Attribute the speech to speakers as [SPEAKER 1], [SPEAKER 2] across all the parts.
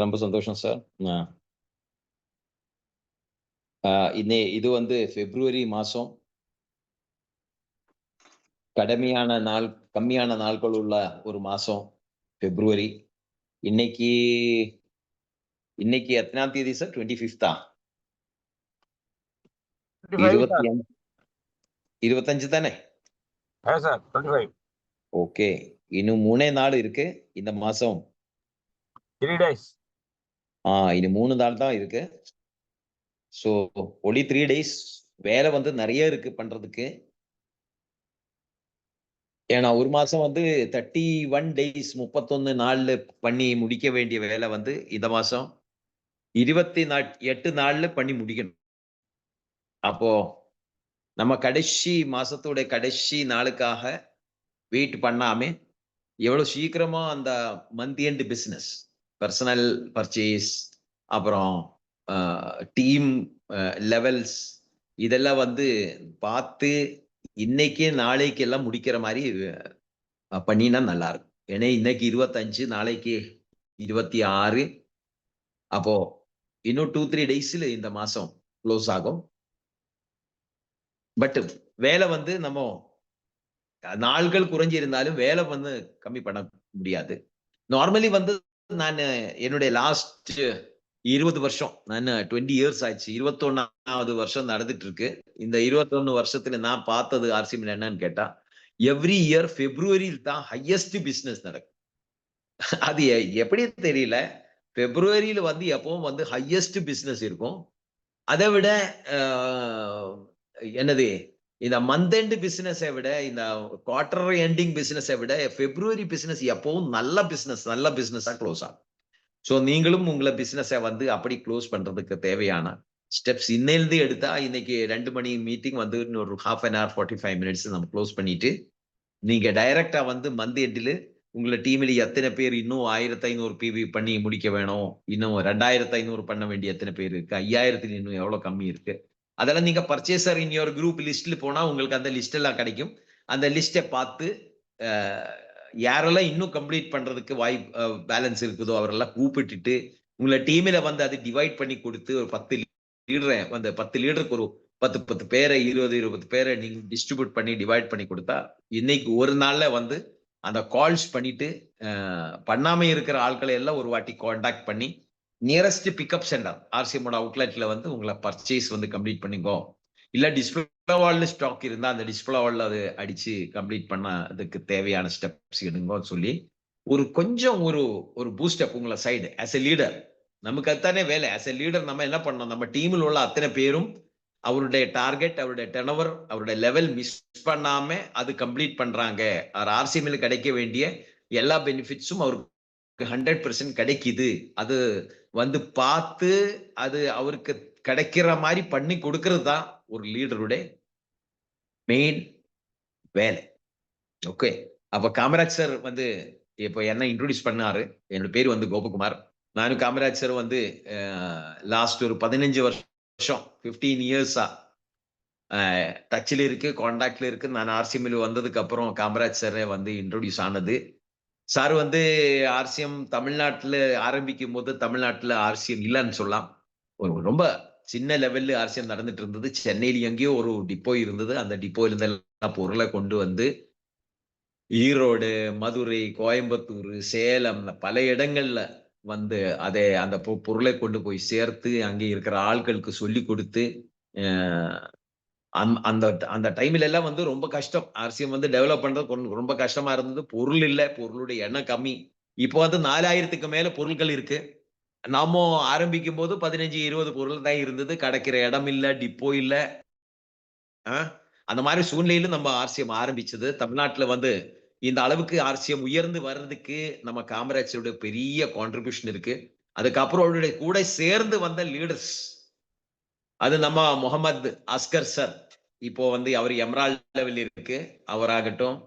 [SPEAKER 1] ரொம்ப சந்தோஷம் சார். இது வந்து பிப்ரவரி மாசம் கம்மியான நாட்கள் உள்ள ஒரு மாசம் பிப்ரவரி. இன்னைக்கு இன்னைக்கு எத்தனாம் தேதி சார்? 25 25 25 தானே?
[SPEAKER 2] சார் 25.
[SPEAKER 1] ஓகே. இன்னும் 3 நாள் இருக்கு இந்த மாசம்.
[SPEAKER 2] 3 days.
[SPEAKER 1] இன்னும் 3 நாள் தான் இருக்கு. So only 3 days. வேலை வந்து நிறைய இருக்கு பண்றதுக்கு. ஏன்னா ஒரு மாசம் வந்து 31 days 31 நாள்ல பண்ணி முடிக்க வேண்டிய வேலை வந்து இந்த மாசம் 28 நாள்ல பண்ணி முடிக்கணும். அப்போ நம்ம கடைசி மாசத்தோட கடைசி நாளுக்காக வெயிட் பண்ணாம எவ்வளவு சீக்கிரமா அந்த month end business, personal purchase, அப்புறம் டீம் லெவல்ஸ் இதெல்லாம் வந்து பார்த்து இன்னைக்கு நாளைக்கு எல்லாம் முடிக்கிற மாதிரி பண்ணினா நல்லா இருக்கும். ஏன்னா இன்னைக்கு 25, நாளைக்கு 26. அப்போ இன்னும் 2-3 daysல இந்த மாசம் க்ளோஸ் ஆகும். பட் வேலை வந்து நம்ம நாள்கள் குறைஞ்சிருந்தாலும் வேலை வந்து கம்மி பண்ண முடியாது. நார்மலி வந்து நான் என்னுடைய லாஸ்ட் 20 வருஷம், நான் 20 years ஆச்சு. 21வது வருஷம் நடந்துட்டு இருக்கு. இந்த 21 வருஷத்துல நான் பார்த்தது ஆர்சிஎம்ல என்னன்னு கேட்டா, எவ்ரி இயர் பிப்ரவரியில் தான் ஹையஸ்ட் பிசினஸ் நடக்கும். அது எப்படி தெரியல. பிப்ரவரியில வந்து எப்பவும் வந்து ஹையஸ்ட் பிசினஸ் இருக்கும். அதை விட என்னது இந்த மந்த் எண்ட் பிசினஸை விட, இந்த குவார்டர் எண்டிங் பிசினஸை விட பிப்ரவரி பிசினஸ் எப்பவும் நல்ல பிசினஸா க்ளோஸ் ஆகும். ஸோ நீங்களும் உங்களை பிசினஸை வந்து அப்படி க்ளோஸ் பண்றதுக்கு தேவையான ஸ்டெப்ஸ் இன்னையிலிருந்து எடுத்தா, இன்னைக்கு 2 மணி மீட்டிங் வந்து இன்னொரு 1/2 hour 45 minutes நம்ம க்ளோஸ் பண்ணிட்டு, நீங்க டைரக்டா வந்து மந்த் எண்டில் உங்களை டீம்ல எத்தனை பேர் இன்னும் 1500 பிவி பண்ணி முடிக்க வேணும், இன்னும் 2500 பண்ண வேண்டிய எத்தனை பேர் இருக்கு, 5000 இன்னும் எவ்வளவு கம்மி இருக்கு, அதெல்லாம் நீங்க பர்ச்சேசர் இன் யோர் குரூப் லிஸ்ட்ல போனா உங்களுக்கு அந்த லிஸ்ட் எல்லாம் கிடைக்கும். அந்த லிஸ்ட்டை பார்த்து யாரெல்லாம் இன்னும் கம்ப்ளீட் பண்றதுக்கு பேலன்ஸ் இருக்குதோ அவரெல்லாம் கூப்பிட்டுட்டு உங்களை டீம்ல வந்து அதை டிவைட் பண்ணி கொடுத்து ஒரு 10 லீடரை வந்து 10 லீடருக்கு ஒரு 10 பேரை 20 பேரை நீங்க டிஸ்ட்ரிபியூட் பண்ணி டிவைட் பண்ணி கொடுத்தா இன்னைக்கு ஒரு நாள்ல வந்து அந்த கால்ஸ் பண்ணிட்டு பண்ணாம இருக்கிற ஆட்களை எல்லாம் ஒரு வாட்டி கான்டாக்ட் பண்ணி நியரஸ்ட் பிக்கப் சென்டர் ஆர்சிஎம்மோட அவுட்லெட்ல வந்து உங்களை பர்ச்சேஸ் வந்து கம்ப்ளீட் பண்ணிக்கோ. இல்ல டிஸ்பிளே வால்ல ஸ்டாக் இருந்தா அந்த டிஸ்பிளே வால்ல அது அடிச்சு கம்ப்ளீட் பண்ண அதுக்கு தேவையான ஸ்டெப்ஸ் எடுங்கன்னு சொல்லி கொஞ்சம் ஒரு பூஸ்ட் அப் உங்களை சைடு ஆஸ் எ லீடர். நமக்கு அதுதானே வேலை. ஆஸ் எ லீடர் நம்ம என்ன பண்ணோம், நம்ம டீமில் உள்ள அத்தனை பேரும் அவருடைய டார்கெட், அவருடைய டர்ன்ஓவர், அவருடைய லெவல் மிஸ் பண்ணாம அது கம்ப்ளீட் பண்றாங்க. ஆர்சிஎம்ல கிடைக்க வேண்டிய எல்லா பெனிஃபிட்ஸும் அவருக்கு 100% கிடைக்குது. அது வந்து பார்த்து அது அவருக்கு கிடைக்கிற மாதிரி பண்ணி கொடுக்கிறது தான் ஒரு லீடருடைய மெயின் வேலை. ஓகே. அப்ப காமராஜ் சார் வந்து இப்ப என்ன இன்ட்ரோடியூஸ் பண்ணாரு. என்னோட பேர் வந்து கோபகுமார். நானும் காமராஜ் சார் வந்து லாஸ்ட் ஒரு 15 வருஷம் 15 இயர்ஸா டச்சில் இருக்கு, கான்டாக்ட்ல இருக்கு. நான் ஆர்சிஎம்ல வந்ததுக்கு அப்புறம் காமராஜ் சார் வந்து இன்ட்ரோடியூஸ் ஆனது. சார் வந்து ஆர்சிஎம் தமிழ்நாட்டுல ஆரம்பிக்கும் போது தமிழ்நாட்டுல ஆர்சிஎம் இல்லைன்னு சொல்லலாம். ரொம்ப சின்ன லெவல்ல ஆர்சிஎம் நடந்துட்டு இருந்தது. சென்னையில் எங்கேயோ ஒரு டிப்போ இருந்தது. அந்த டிப்போல இருந்து எல்லாம் பொருளை கொண்டு வந்து ஈரோடு, மதுரை, கோயம்புத்தூர், சேலம் பல இடங்கள்ல வந்து அதை அந்த பொருளை கொண்டு போய் சேர்த்து அங்கே இருக்கிற ஆட்களுக்கு சொல்லி கொடுத்து அந்த அந்த டைம்ல எல்லாம் வந்து ரொம்ப கஷ்டம். ஆர்சிஎம் வந்து டெவலப் பண்றது ரொம்ப கஷ்டமா இருந்தது. பொருள் இல்ல, பொருளுடைய எண்ணம் கம்மி. இப்போ வந்து 4000க்கு மேல பொருட்கள் இருக்கு. நாம ஆரம்பிக்கும் போது 15-20 பொருள் தான் இருந்தது. கிடைக்கிற இடம் இல்ல, டிப்போ இல்ல. அந்த மாதிரி சூழ்நிலையில நம்ம ஆர்சிஎம் ஆரம்பிச்சது. தமிழ்நாட்டுல வந்து இந்த அளவுக்கு ஆர்சிஎம் உயர்ந்து வர்றதுக்கு நம்ம காமராஜரோட பெரிய கான்ட்ரிபியூஷன் இருக்கு. அதுக்கப்புறம் அவருடைய கூட சேர்ந்து வந்த லீடர்ஸ், அது நம்ம முகமது அஸ்கர் சார், இப்போ வந்து அவர் எமரால்ட் லெவல் இருக்கு, அவராகட்டும்,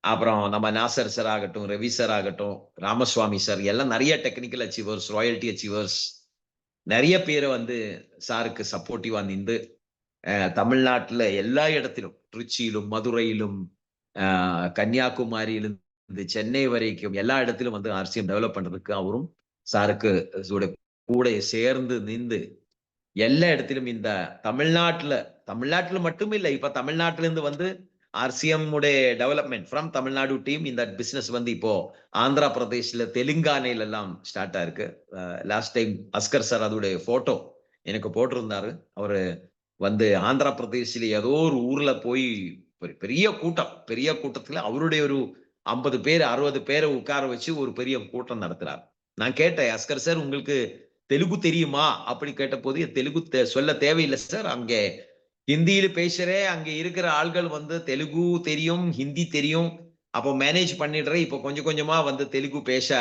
[SPEAKER 1] அப்புறம் நம்ம நாசர் சார் ஆகட்டும், ரவி சார் ஆகட்டும், ராமசுவாமி சார், எல்லாம் நிறைய டெக்னிக்கல் அச்சீவர்ஸ், ராயல்டி அச்சீவர்ஸ், நிறைய பேரை வந்து சாருக்கு சப்போர்ட்டிவா நின்று தமிழ்நாட்டுல எல்லா இடத்திலும், திருச்சியிலும், மதுரையிலும், கன்னியாகுமரியிலும், சென்னை வரைக்கும் எல்லா இடத்திலும் வந்து ஆர்சிஎம் டெவலப் பண்றதுக்கு அவரும் சாருக்கு கூட சேர்ந்து நின்று எல்லா இடத்திலும் இந்த தமிழ்நாட்டுல மட்டும் இல்லை, இப்ப தமிழ்நாட்டுல இருந்து வந்து ஆர்சிஎம் உடைய டெவலப்மெண்ட் ஃப்ரம் தமிழ்நாடு டீம் இந்த பிசினஸ் வந்து இப்போ ஆந்திரா பிரதேஷ்ல தெலுங்கானையில எல்லாம் ஸ்டார்ட் ஆயிருக்கு. லாஸ்ட் டைம் அஸ்கர் சார் அதோடைய போட்டோ எனக்கு போட்டிருந்தாரு. அவரு வந்து ஆந்திரா பிரதேஷ்ல ஏதோ ஒரு ஊர்ல போய் பெரிய கூட்டத்துல அவருடைய ஒரு 50 பேர் 60 பேரை உட்கார வச்சு ஒரு பெரிய கூட்டம் நடத்துறாரு. நான் கேட்டேன், அஸ்கர் சார் உங்களுக்கு தெலுங்கு தெரியுமா அப்படி கேட்ட போது, தெலுங்கு சொல்ல தேவையில்லை சார், அங்கே ஹிந்தியில பேசுறேன், அங்க இருக்கிற ஆள்கள் வந்து தெலுங்கு தெரியும், ஹிந்தி தெரியும், அப்போ மேனேஜ் பண்ணிடுறேன். இப்போ கொஞ்சம் கொஞ்சமா வந்து தெலுங்கு பேச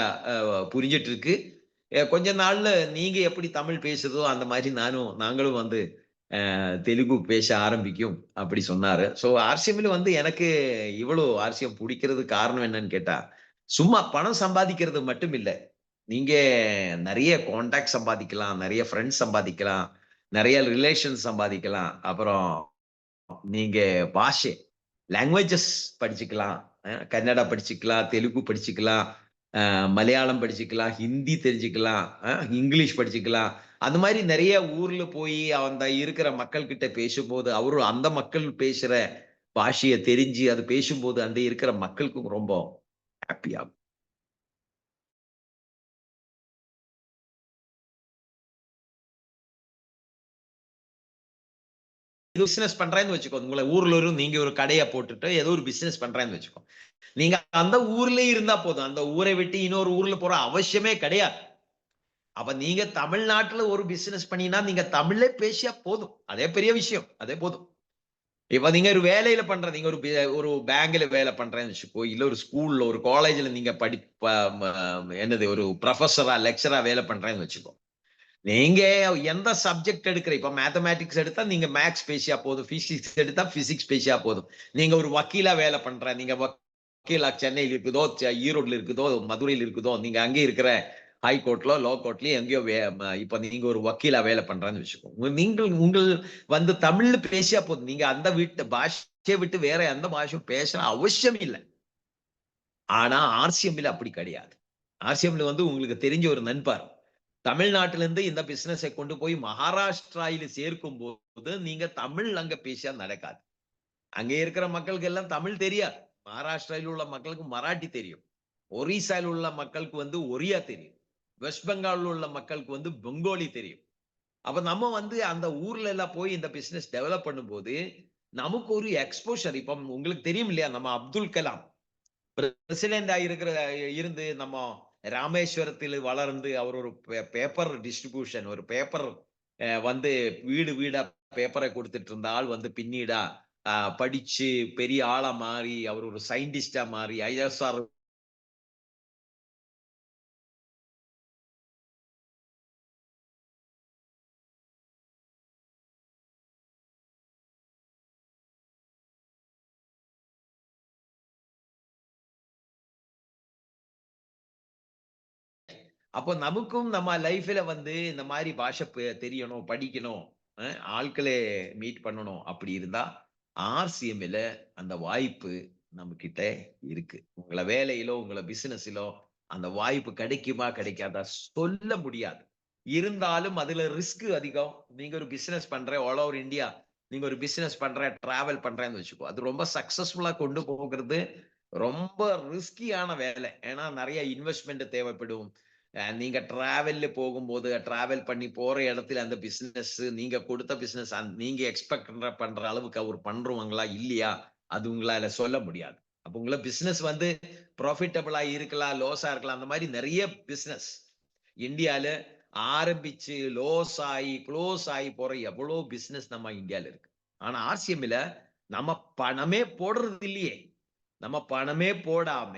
[SPEAKER 1] புரிஞ்சிட்டு இருக்கு. கொஞ்ச நாள்ல நீங்க எப்படி தமிழ் பேசுறதோ அந்த மாதிரி நாங்களும் வந்து தெலுங்கு பேச ஆரம்பிக்கும் அப்படி சொன்னாரு. சோ ஆர்சிஎம்ல வந்து எனக்கு இவ்வளவு ஆர்சிஎம் பிடிக்கிறது காரணம் என்னன்னு கேட்டா, சும்மா பணம் சம்பாதிக்கிறது மட்டும் இல்ல. நீங்க நிறைய கான்டாக்ட் சம்பாதிக்கலாம், நிறைய ஃப்ரெண்ட்ஸ் சம்பாதிக்கலாம், நிறைய ரிலேஷன் சம்பாதிக்கலாம். அப்புறம் நீங்க பாஷை லாங்குவேஜஸ் படிச்சுக்கலாம். கன்னடா படிச்சுக்கலாம், தெலுங்கு படிச்சுக்கலாம், மலையாளம் படிச்சுக்கலாம், ஹிந்தி தெரிஞ்சுக்கலாம், இங்கிலீஷ் படிச்சுக்கலாம். அந்த மாதிரி நிறைய ஊர்ல போய் அந்த இருக்கிற மக்கள் கிட்ட பேசும்போது அவரும் அந்த மக்கள் பேசுற பாஷையை தெரிஞ்சு அது பேசும்போது அந்த இருக்கிற மக்களுக்கும் ரொம்ப ஹாப்பியா. பிசினஸ் பண்றேன்னு வச்சுக்கோ, உங்களை ஊர்ல நீங்க ஒரு கடையை போட்டுட்டு ஏதோ ஒரு பிசினஸ் பண்றேன்னு வச்சுக்கோ, நீங்க அந்த ஊர்லயே இருந்தா போதும், அந்த ஊரை விட்டு இன்னொரு ஊர்ல போற அவசியமே கிடையாது. அப்ப நீங்க தமிழ்நாட்டுல ஒரு பிசினஸ் பண்ணினா நீங்க தமிழ்ல பேசியா போதும், அதே பெரிய விஷயம், அதே போதும். இப்ப நீங்க ஒரு வேலையில பண்ற, நீங்க ஒரு பேங்க்ல வேலை பண்றேன்னு வச்சுக்கோ, இல்ல ஒரு ஸ்கூல்ல ஒரு காலேஜ்ல நீங்க என்னது ஒரு ப்ரொஃபஸரா லெக்சரா வேலை பண்றேன்னு வச்சுக்கோ, நீங்க எந்த சப்ஜெக்ட் எடுக்கிற, இப்ப மேத்தமேட்டிக்ஸ் எடுத்தா நீங்க மேத்ஸ் பேசியா போதும், பிசிக்ஸ் எடுத்தா பிசிக்ஸ் பேசியா போதும். நீங்க ஒரு வக்கீலா வேலை பண்ற, நீங்க வக்கீலா சென்னையில் இருக்குதோ, ஈரோட்ல இருக்குதோ, மதுரையில் இருக்குதோ, நீங்க அங்கே இருக்கிற ஹை கோர்ட்லோ லோ கோர்ட்லயோ எங்கேயோ இப்ப நீங்க ஒரு வக்கீலா வேலை பண்றான்னு வச்சுக்கோங்க, நீங்கள் உங்கள் வந்து தமிழ்ல பேசியா போதும், நீங்க அந்த வீட்டு பாஷையை விட்டு வேற எந்த பாஷையும் பேச அவசியம் இல்லை. ஆனா ஆர்சிஎம்ல அப்படி கிடையாது. ஆர்சிஎம்ல வந்து உங்களுக்கு தெரிஞ்ச ஒரு நண்பர் தமிழ்நாட்டில இருந்து இந்த பிசினஸை கொண்டு போய் மகாராஷ்டிராயில சேர்க்கும் போது நீங்க தமிழ் அங்க பேசியா நடக்காது. அங்க இருக்கிற மக்களுக்கு எல்லாம் தமிழ் தெரியாது. மகாராஷ்டிராவில் உள்ள மக்களுக்கு மராட்டி தெரியும், ஒரிசால உள்ள மக்களுக்கு வந்து ஒரியா தெரியும், வெஸ்ட் பெங்கால்ல உள்ள மக்களுக்கு வந்து பெங்காலி தெரியும். அப்ப நம்ம வந்து அந்த ஊர்ல எல்லாம் போய் இந்த பிசினஸ் டெவலப் பண்ணும்போது நமக்கு ஒரு எக்ஸ்போஷர். இப்ப உங்களுக்கு தெரியும் இல்லையா, நம்ம அப்துல் கலாம் பிரசிடென்ட் இருந்து நம்ம ராமேஸ்வரத்தில் வளர்ந்து அவர் ஒரு பேப்பர் டிஸ்ட்ரிபியூஷன், ஒரு பேப்பர் வந்து வீடு வீடா பேப்பரை கொடுத்துட்டு இருந்த ஆள் வந்து பின்னீடா படிச்சு பெரிய ஆளா மாறி அவர் ஒரு சயின்டிஸ்டா மாறி ஐஎஸ்ஆர் அப்போ நமக்கும் நம்ம லைஃப்ல வந்து இந்த மாதிரி பாஷை தெரியணும், படிக்கணும், ஆட்களை மீட் பண்ணணும் அப்படி இருந்தா ஆர்சிஎம்ல அந்த வாய்ப்பு நம்ம கிட்ட இருக்கு. உங்களை வேலையிலோ உங்களை பிசினஸிலோ அந்த வாய்ப்பு கிடைக்குமா கிடைக்காதா சொல்ல முடியாது. இருந்தாலும் அதுல ரிஸ்க் அதிகம். நீங்க ஒரு பிசினஸ் பண்ற ஆல் ஓவர் இந்தியா, நீங்க ஒரு பிசினஸ் பண்ற டிராவல் பண்றேன்னு வச்சுக்கோ, அது ரொம்ப சக்சஸ்ஃபுல்லா கொண்டு போகிறது ரொம்ப ரிஸ்கியான வேலை. ஏன்னா நிறைய இன்வெஸ்ட்மெண்ட் தேவைப்படும். நீங்க டிராவல்ல போகும்போது டிராவல் பண்ணி போற இடத்துல அந்த பிசினஸ் நீங்க கொடுத்த பிசினஸ் நீங்க எக்ஸ்பெக்ட் பண்ற அளவுக்கு அவர் பண்றவங்களா இல்லையா, அது உங்களால சொல்ல முடியாது. அப்ப உங்கள பிசினஸ் வந்து ப்ராஃபிட்டபிளா இருக்கலாம், லாஸா இருக்கலாம். அந்த மாதிரி நிறைய பிசினஸ் இந்தியால ஆரம்பிச்சு லாஸ் ஆகி க்ளோஸ் ஆகி போற எவ்வளவு பிசினஸ் நம்ம இந்தியால இருக்கு. ஆனா ஆர்சிஎம்ல நம்ம பணமே போடுறது இல்லையே. நம்ம பணமே போடாம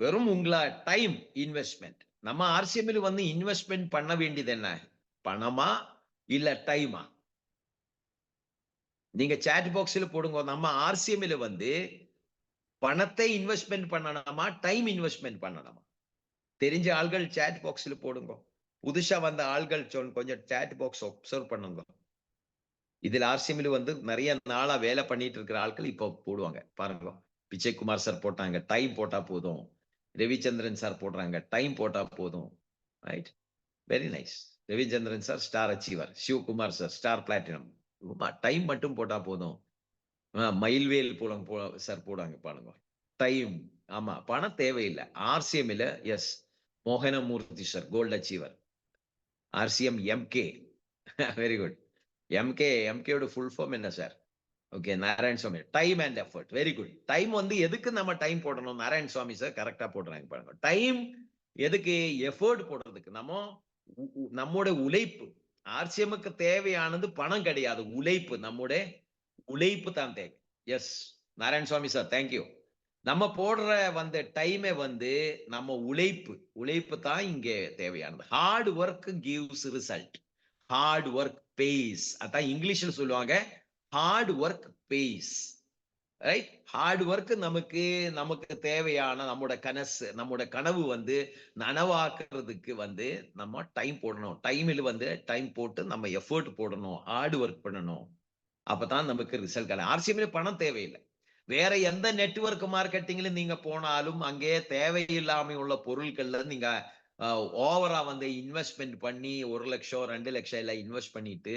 [SPEAKER 1] வெறும் உங்கள டைம் இன்வெஸ்ட்மெண்ட். நம்ம ஆர்சிஎம்ல வந்து இன்வெஸ்ட்மெண்ட் பண்ண வேண்டியது என்ன, பணமா இல்ல டைமா? நீங்க சாட் பாக்ஸ்ல போடுங்க, நம்ம ஆர்சிஎம்ல வந்து பணத்தை இன்வெஸ்ட்மெண்ட் பண்ணணுமா டைம் இன்வெஸ்ட்மெண்ட் பண்ணணுமா? தெரிஞ்ச ஆள்கள் சாட் பாக்ஸ்ல போடுங்க. புதுசா வந்த ஆள்கள் கொஞ்சம் சாட் பாக்ஸ் ஒப்சர்வ் பண்ணுங்க. இதுல ஆர்சிஎம்ல வந்து நிறைய நாளா வேலை பண்ணிட்டு இருக்கிற ஆட்கள் இப்போ போடுவாங்க பாருங்க. விஜயகுமார் சார் போட்டாங்க, டைம் போட்டா போதும். ரவிச்சந்திரன் சார் போடுறாங்க, டைம் போட்டா போதும். Right, very nice. Ravichandran sir star achiever, Sivakumar sir star platinum. Time மட்டும் போட்டா போதும். மயில்வேல் சார் போடாங்க பாருங்க. டைம், ஆமா, பணம் தேவையில்லை. ஆர்சிஎம்ல yes, Mohanamurthy sir gold achiever. RCM MK, very good. எம்கேயோட ஃபுல் ஃபார்ம் என்ன sir? Okay, Narayana Swamy. Time and effort, very good. Time வந்து எதுக்கு நம்ம டைம் போடணும்? நாராயண சுவாமி சார் கரெக்டா போடுறாங்க பாருங்க. டைம் எதுக்கு? எஃபர்ட் போடுறதுக்கு. நம்மோட உழைப்பு. ஆர்சிஎம்க்கு தேவையானது பணம் கிடையாது, உழைப்பு. நம்முடைய உழைப்பு தான் தேவை. Yes, Narayana Swamy sir, thank you. நம்ம போடுற டைமை நம்ம உழைப்பு தான் இங்கே தேவையானது. Hard work gives result. Hard work pays. அதான் இங்கிலீஷ்ல சொல்லுவாங்க, hard work pays. Right? Hard work நமக்கு தேவையான நம்மோட கனவு நனவாக்குறதுக்கு நம்ம டைம் போடணும். டைம் போட்டு நம்ம எஃபோர்ட் போடணும், ஹார்ட் ஒர்க் பண்ணணும். அப்பதான் நமக்கு ரிசல்ட் கிடைக்கும். ஆர்சிஎம்ல பணம் தேவையில்லை. வேற எந்த நெட்வொர்க் மார்க்கெட்டிங்ல நீங்க போனாலும் அங்கே தேவையில்லாம உள்ள பொருட்கள்ல நீங்க ஓவரா இன்வெஸ்ட்மெண்ட் பண்ணி 1 லட்சம் 2 லட்சம் எல்லாம் இன்வெஸ்ட் பண்ணிட்டு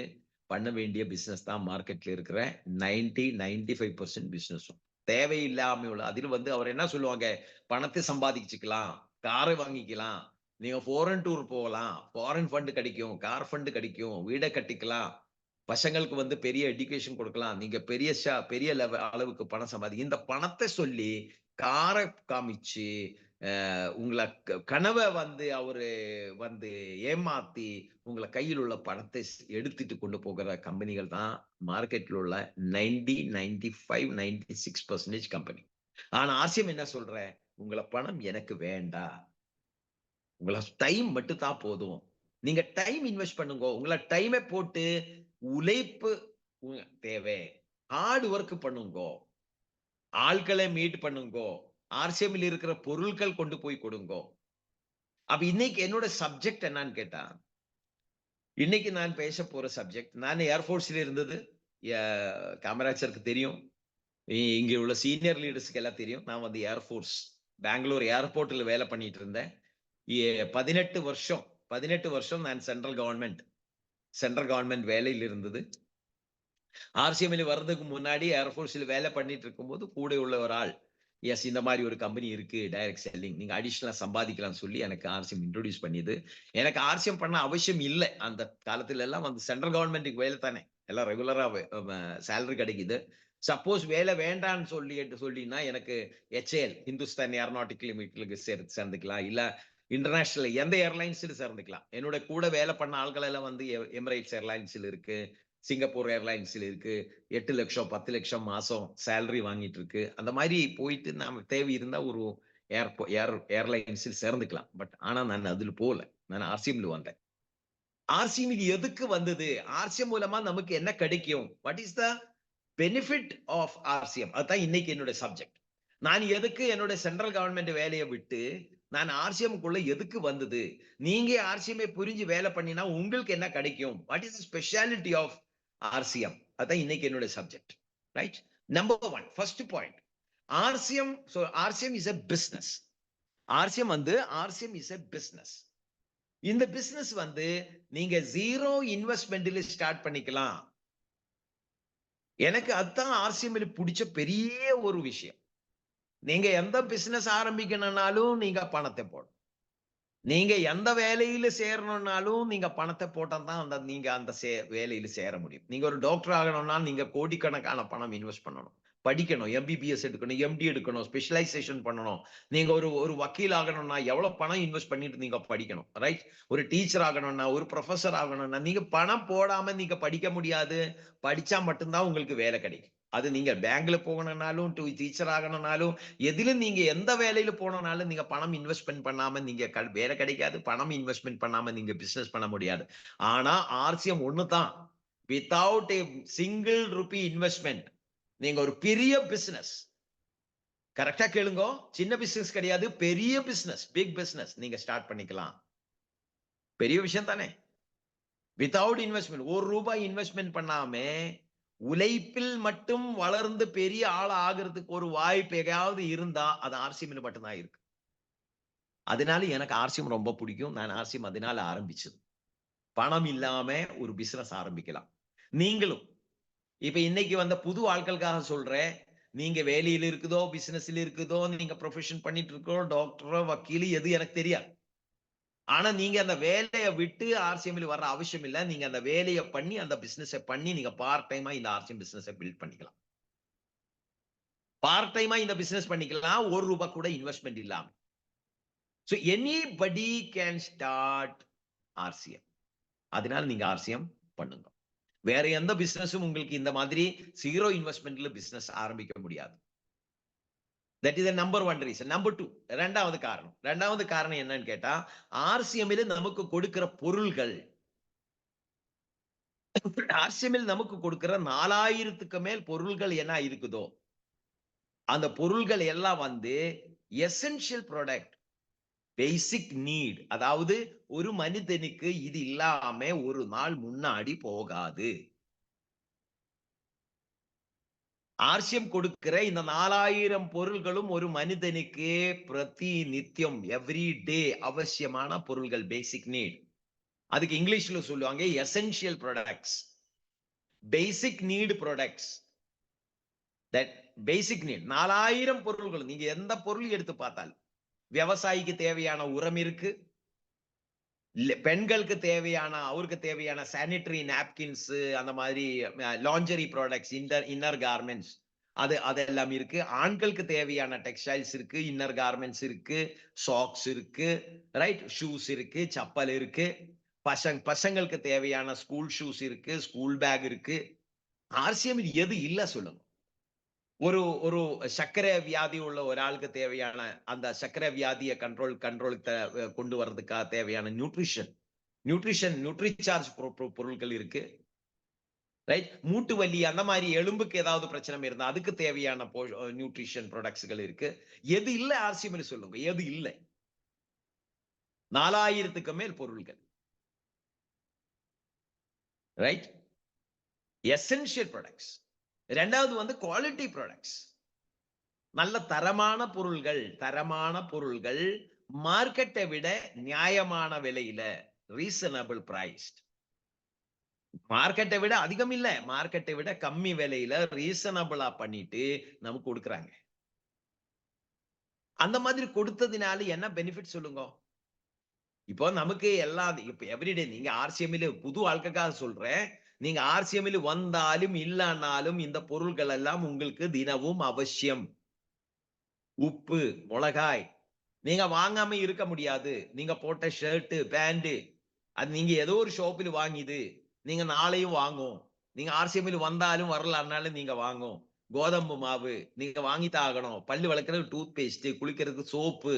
[SPEAKER 1] பண்ண வேண்டிய பிசினஸ் தான் மார்க்கெட்ல இருக்கிற 95% பிசினஸும். தேவையில்லாம உள்ள அதில் அவர் என்ன சொல்லுவாங்க, பணத்தை சம்பாதிச்சுக்கலாம், காரை வாங்கிக்கலாம், நீங்க ஃபாரின் டூர் போகலாம், ஃபாரின் ஃபண்ட் கிடைக்கும், கார் ஃபண்ட் கிடைக்கும், வீடை கட்டிக்கலாம், பசங்களுக்கு பெரிய எஜுகேஷன் கொடுக்கலாம், நீங்க பெரிய அளவுக்கு பணம் சம்பாதி, இந்த பணத்தை சொல்லி காரை காமிச்சு உங்களை கனவை அவரு ஏமாத்தி உங்களை கையில் உள்ள பணத்தை எடுத்துட்டு கொண்டு போகிற கம்பெனிகள் தான் மார்க்கெட்ல உள்ள 96% கம்பெனி. ஆனா ஆர்சிஎம் என்ன சொல்ற, உங்களை பணம் எனக்கு வேண்டாம், உங்களை டைம் மட்டும் தான் போதும், நீங்க டைம் இன்வெஸ்ட் பண்ணுங்க, உங்களை டைமை போட்டு உழைப்பு தேவை, ஹார்ட் ஒர்க் பண்ணுங்க, ஆட்களை மீட் பண்ணுங்க, ஆர்சிஎம்ல இருக்கிற பொருட்கள் கொண்டு போய் கொடுங்க. அப்ப இன்னைக்கு என்னோட சப்ஜெக்ட் என்னன்னு கேட்டா, இன்னைக்கு நான் பேச போற சப்ஜெக்ட், நான் ஏர்போர்ட்ஸ்ல இருந்தது, காமராஜருக்கு தெரியும், இங்க உள்ள சீனியர் லீடர்ஸ்க்கு எல்லாம் தெரியும். நான் ஏர்போர்ட்ஸ் பெங்களூர் ஏர்போர்ட்ல வேலை பண்ணிட்டு இருந்தேன். 18 வருஷம் நான் சென்ட்ரல் கவர்மெண்ட் வேலையில் இருந்தது. ஆர்சிஎம்ல வர்றதுக்கு முன்னாடி ஏர்போர்ட்ஸ்ல வேலை பண்ணிட்டு இருக்கும்போது கூட உள்ள ஒரு ஆள், எஸ் இந்த மாதிரி ஒரு கம்பெனி இருக்கு, டைரக்ட் செல்லிங், நீங்க அடிஷனலா சம்பாதிக்கலாம் சொல்லி எனக்கு ஆர்சிஎம் இன்ட்ரோடியூஸ் பண்ணியது. எனக்கு ஆர்சிஎம் பண்ண அவசியம் இல்லை. அந்த காலத்துல எல்லாம் சென்ட்ரல் கவர்மெண்ட்டுக்கு வேலை தானே, எல்லாம் ரெகுலரா சேலரி கிடைக்குது. சப்போஸ் வேலை வேண்டான்னு சொல்லினா எனக்கு HAL, ஹிந்துஸ்தான் ஏரோநாட்டிக்கல் லிமிடெட்க்கு சேர்ந்துக்கலாம், இல்ல இன்டர்நேஷனல் எந்த ஏர்லைன்ஸ்ல சேர்ந்துக்கலாம். என்னோட கூட வேலை பண்ண ஆட்கள் எல்லாம் எமிரேட்ஸ் ஏர்லைன்ஸ்ல இருக்கு, சிங்கப்பூர் ஏர்லைன்ஸ்ல இருக்கு, 8 லட்சம் 10 லட்சம் மாசம் சேலரி வாங்கிட்டு இருக்கு. அந்த மாதிரி போயிட்டு நாம தேவை இருந்தா ஒரு ஏர்லைன்ஸில் சேர்ந்துக்கலாம். பட் ஆனா நான் அதுல போல, நான் ஆர்சிஎம்ல வந்தேன். ஆர்சிஎம் எதுக்கு வந்தது, ஆர்சிஎம் மூலமா நமக்கு என்ன கிடைக்கும், what is the benefit of RCM, அதுதான் இன்னைக்கு என்னோட சப்ஜெக்ட். நான் எதுக்கு என்னோட சென்ட்ரல் கவர்மெண்ட் வேலையை விட்டு நான் ஆர்சிஎம்குள்ள எதுக்கு வந்தது, நீங்க ஆர்சிஎம் புரிஞ்சு வேலை பண்ணினா உங்களுக்கு என்ன கிடைக்கும், what is the speciality of RCM, அதான் இன்னைக்கு என்னோட subject. Right? Number 1, first point, RCM. So RCM is a business. RCM is a business. இந்த பிசினஸ் நீங்க 0 இன்வெஸ்ட்மெண்ட்ல ஸ்டார்ட் பண்ணிக்கலாம். எனக்கு அதுதான் ஆர்சிஎம்ல பிடிச்ச பெரிய ஒரு விஷயம். நீங்க எந்த பிசினஸ் ஆரம்பிக்கணும்னாலும் நீங்க பணத்தை போடணும். நீங்க எந்த வேலையில சேரணும்னாலும் நீங்க பணத்தை போட்டா தான் நீங்க அந்த வேலையில சேர முடியும். நீங்க ஒரு டாக்டர் ஆகணும்னா நீங்க கோடிக்கணக்கான பணம் இன்வெஸ்ட் பண்ணணும், படிக்கணும், MBBS எடுக்கணும், MD எடுக்கணும், ஸ்பெஷலைசேஷன் பண்ணணும். நீங்க ஒரு வக்கீல் ஆகணும்னா எவ்வளவு பணம் இன்வெஸ்ட் பண்ணிட்டு நீங்க படிக்கணும். ரைட்? ஒரு டீச்சர் ஆகணும்னா, ஒரு ப்ரொஃபசர் ஆகணும்னா நீங்க பணம் போடாம நீங்க படிக்க முடியாது. படிச்சா மட்டும்தான் உங்களுக்கு வேலை கிடைக்கும். அது நீங்க பேங்க்ல போகணும்னாலும், டீச்சர் ஆகணும்னாலும், எதிலும் நீங்க எந்த வேலையில போனாலும் நீங்க பணம் இன்வெஸ்ட்மெண்ட் பண்ணாம நீங்க வேலை கிடைக்காது. பணம் இன்வெஸ்ட்மெண்ட் பண்ணாம நீங்க பிசினஸ் பண்ண முடியாது. ஆனா ஆர்சிஎம் ஒண்ணுதான், without a single rupee investment நீங்க ஒரு பெரிய பிசினஸ், கரெக்டா கேளுங்க, சின்ன பிசினஸ் கிடையாது, பெரிய பிசினஸ், பிக் பிசினஸ் நீங்க ஸ்டார்ட் பண்ணிக்கலாம். பெரிய விஷயம் தானே? வித்தவுட் இன்வெஸ்ட்மெண்ட், ₹1 இன்வெஸ்ட்மெண்ட் பண்ணாம உழைப்பில் மட்டும் வளர்ந்து பெரிய ஆள் ஆகிறதுக்கு ஒரு வாய்ப்பு எங்கேயாவது இருந்தா அது ஆர்சிஎம்ல மட்டும்தான் இருக்கு. அதனால எனக்கு ஆர்சிஎம் ரொம்ப பிடிக்கும். நான் ஆர்சிஎம் அதனால ஆரம்பிச்சது. பணம் இல்லாம ஒரு பிசினஸ் ஆரம்பிக்கலாம். நீங்களும் இப்ப இன்னைக்கு வந்த புது ஆட்களுக்காக சொல்றேன். நீங்க வேலையில இருக்குதோ, பிசினஸ்ல இருக்குதோ, நீங்க ப்ரொஃபஷன் பண்ணிட்டு இருக்கோ, டாக்டரோ, வக்கீல் எது எனக்கு தெரியாது. ஆனா நீங்க அந்த வேலைய விட்டு ஆர்சிஎம்ல வர்ற அவசியம் இல்ல. நீங்க அந்த வேலைய பண்ணி, அந்த பிசினஸ பண்ணி, நீங்க பார்ட் டைமா இந்த ஆர்சிஎம் பிசினஸ பில்ட் பண்ணிக்கலாம். பார்ட் டைமா இந்த பிசினஸ் பண்ணிக்கலாம். ₹1 கூட இன்வெஸ்ட்மென்ட் இல்லாம. So anybody can start RCM. அதனால நீங்க ஆர்சிஎம் பண்ணுங்க. வேற எந்த பிசினஸும் உங்களுக்கு இந்த மாதிரி 0 இன்வெஸ்ட்மென்ட்ல பிசினஸ் ஆரம்பிக்க முடியாது. That is number 1 reason. Number 2 இரண்டாவது காரணம். இரண்டாவது காரணம் என்னன்னு கேட்டா, ஆர்சிஎம்ல நமக்கு கொடுக்கிற பொருள்கள் ஆர்சிஎம்ல நமக்கு கொடுக்கிற 4000க்கு மேல் பொருள்கள் என்ன இருக்குதோ, அந்த பொருள்கள் எல்லாம் வந்து எசென்ஷியல் ப்ராடக்ட், பேசிக் நீட். அதாவது ஒரு மனிதனுக்கு இது இல்லாம ஒரு நாள் முன்னாடி போகாது. ஆர்சிஎம் கொடுக்கிற இந்த 4000 பொருள்களும் ஒரு மனிதனுக்கு பிரதி நித்தியம் எவ்ரி டே அவசியமான பொருள்கள், பேசிக் நீட். அதுக்கு இங்கிலீஷ்ல சொல்லுவாங்க essential products, basic NEET products. That basic NEET 4000 பொருள்கள். நீங்க எந்த பொருள் எடுத்து பார்த்தால் விவசாயிக்கு தேவையான உரம் இருக்கு, பெண்களுக்கு தேவையான அவருக்கு தேவையான சானிட்டரி நாப்கின்ஸ், அந்த மாதிரி லாஞ்சரி ப்ராடக்ட்ஸ், இன்னர் கார்மெண்ட்ஸ், அதெல்லாம் இருக்கு. ஆண்களுக்கு தேவையான டெக்ஸ்டைல்ஸ் இருக்கு, இன்னர் கார்மெண்ட்ஸ் இருக்கு, சாக்ஸ் இருக்கு, ரைட், ஷூஸ் இருக்கு, செப்பல் இருக்கு. பசங்களுக்கு தேவையான ஸ்கூல் ஷூஸ் இருக்கு, ஸ்கூல் பேக் இருக்கு. ஆர்சிஎம் எது இல்ல சொல்லுங்க. ஒரு ஒரு சர்க்கரை வியாதி உள்ள ஒரு ஆளுக்கு தேவையான அந்த சர்க்கரை வியாதியை கண்ட்ரோலுக்கு கொண்டு வர்றதுக்காக தேவையான நியூட்ரிசார்ஜ் பொருட்கள் இருக்கு, ரைட். மூட்டு வலி அந்த மாதிரி எலும்புக்கு ஏதாவது பிரச்சனை இருந்தா அதுக்கு தேவையான நியூட்ரிஷன் ப்ராடக்ட்ஸ்கள் இருக்கு. எது இல்ல ஆர்சிஎம்ல சொல்லுங்க, எது இல்ல? 4000க்கு மேல் பொருள்கள், ரைட். Essential products. இரண்டாவது வந்து குவாலிட்டி ப்ராடக்ட்ஸ், நல்ல தரமான பொருள்கள் மார்க்கெட்டை விட நியாயமான விலையில, ரீசனபிள் பிரைஸ்ட். மார்க்கெட்டை விட அதிகம் இல்ல, மார்க்கெட்டை விட கம்மி விலையில ரீசனபிளா பண்ணிட்டு நமக்கு கொடுக்குறாங்க. அந்த மாதிரி கொடுத்ததுனால என்ன பெனிஃபிட் சொல்லுங்க? இப்போ நமக்கு எல்லாம் இப்ப எவ்ரிடே நீங்க ஆர்சிஎம்ல புது ஆட்களுக்காக சொல்றேன். நீங்க ஆர்சிஎம்ல வந்தாலும் இல்லனாலும் இந்த பொருள்கள் எல்லாம் உங்களுக்கு தினமும் அவசியம். உப்பு, மிளகாய் நீங்க வாங்காம இருக்க முடியாது. நீங்க போட்ட ஷர்ட், பேண்ட் அது நீங்க ஏதோ ஒரு ஷாப்பில் வாங்கிது. நீங்க நாளையும் வாங்கும். நீங்க ஆர்சிஎம்ல வந்தாலும் வரலனாலும் நீங்க வாங்கும். கோதம்பு மாவு நீங்க வாங்கித்தான் ஆகணும். பல்லு விளக்குறது டூத் பேஸ்ட், குளிக்கிறதுக்கு சோப்பு,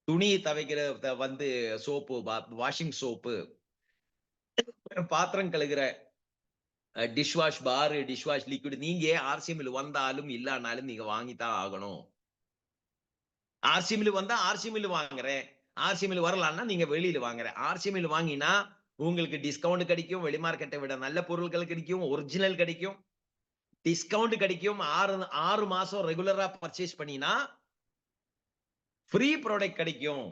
[SPEAKER 1] துணி துவைக்கிற வந்து சோப்பு, வாஷிங் சோப்பு, பாத்திரம் கழுகுற டிஷ் வாஷ் பார், டிஷ் வாஷ் லிக்விட் நீங்க ஆர்சிஎம்ல வந்தாலும் இல்லனாலும் நீங்க வாங்கித்தான் ஆகணும். ஆர்சிஎம்ல வந்தா ஆர்சிஎம்ல வாங்குறேன், ஆர்சிஎம்ல வரலன்னா நீங்க வெளியில வாங்குறேன். ஆர்சிஎம்ல வாங்கினா உங்களுக்கு டிஸ்கவுண்ட் கிடைக்கும், வெளி மார்க்கெட்டை விட நல்ல பொருட்கள் கிடைக்கும், ஒரிஜினல் கிடைக்கும், டிஸ்கவுண்ட் கிடைக்கும். 6 மாசம் ரெகுலரா பர்ச்சேஸ் பண்ணினா ஃப்ரீ ப்ராடக்ட் கிடைக்கும்.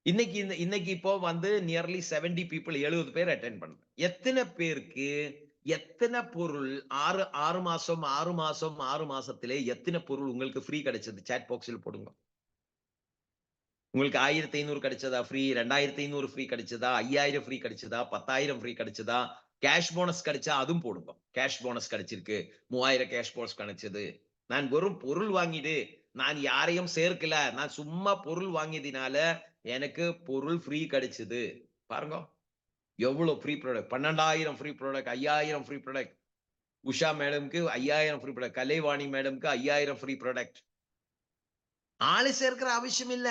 [SPEAKER 1] இன்னைக்கு இப்போ வந்து நியர்லி 70 பீப்புள் 70 பேர் அட்டெண்ட் பண்றேன். எத்தனை பேருக்கு எத்தனை பொருள் 6 மாசத்திலே எத்தனை பொருள் உங்களுக்கு ஃப்ரீ கிடைச்சது? சாட் பாக்ஸ்ல போடுங்க. உங்களுக்கு 1500 கிடைச்சதா ஃப்ரீ, 2500 ஃப்ரீ கிடைச்சதா, 5000 ஃப்ரீ கிடைச்சதா, 10,000 ஃப்ரீ கிடைச்சதா, கேஷ் போனஸ் கிடைச்சா அதுவும் போடுங்க. கேஷ் போனஸ் கிடைச்சிருக்கு, 3000 கேஷ் போனஸ் கிடைச்சது. நான் வெறும் பொருள் வாங்கிட்டு நான் யாரையும் சேர்க்கல, நான் சும்மா பொருள் வாங்கியதினால எனக்கு பொருள் ஃப்ரீ கிடைச்சது. பாருங்க எவ்வளவு free product, 12,000 free product, 5000 free product. Usha மேடம்க்கு 5000 ஃப்ரீ ப்ராடக்ட், கலைவாணி மேடம்க்கு 5000 ஃப்ரீ ப்ராடக்ட். ஆளு சேர்க்கிற அவசியம் இல்ல,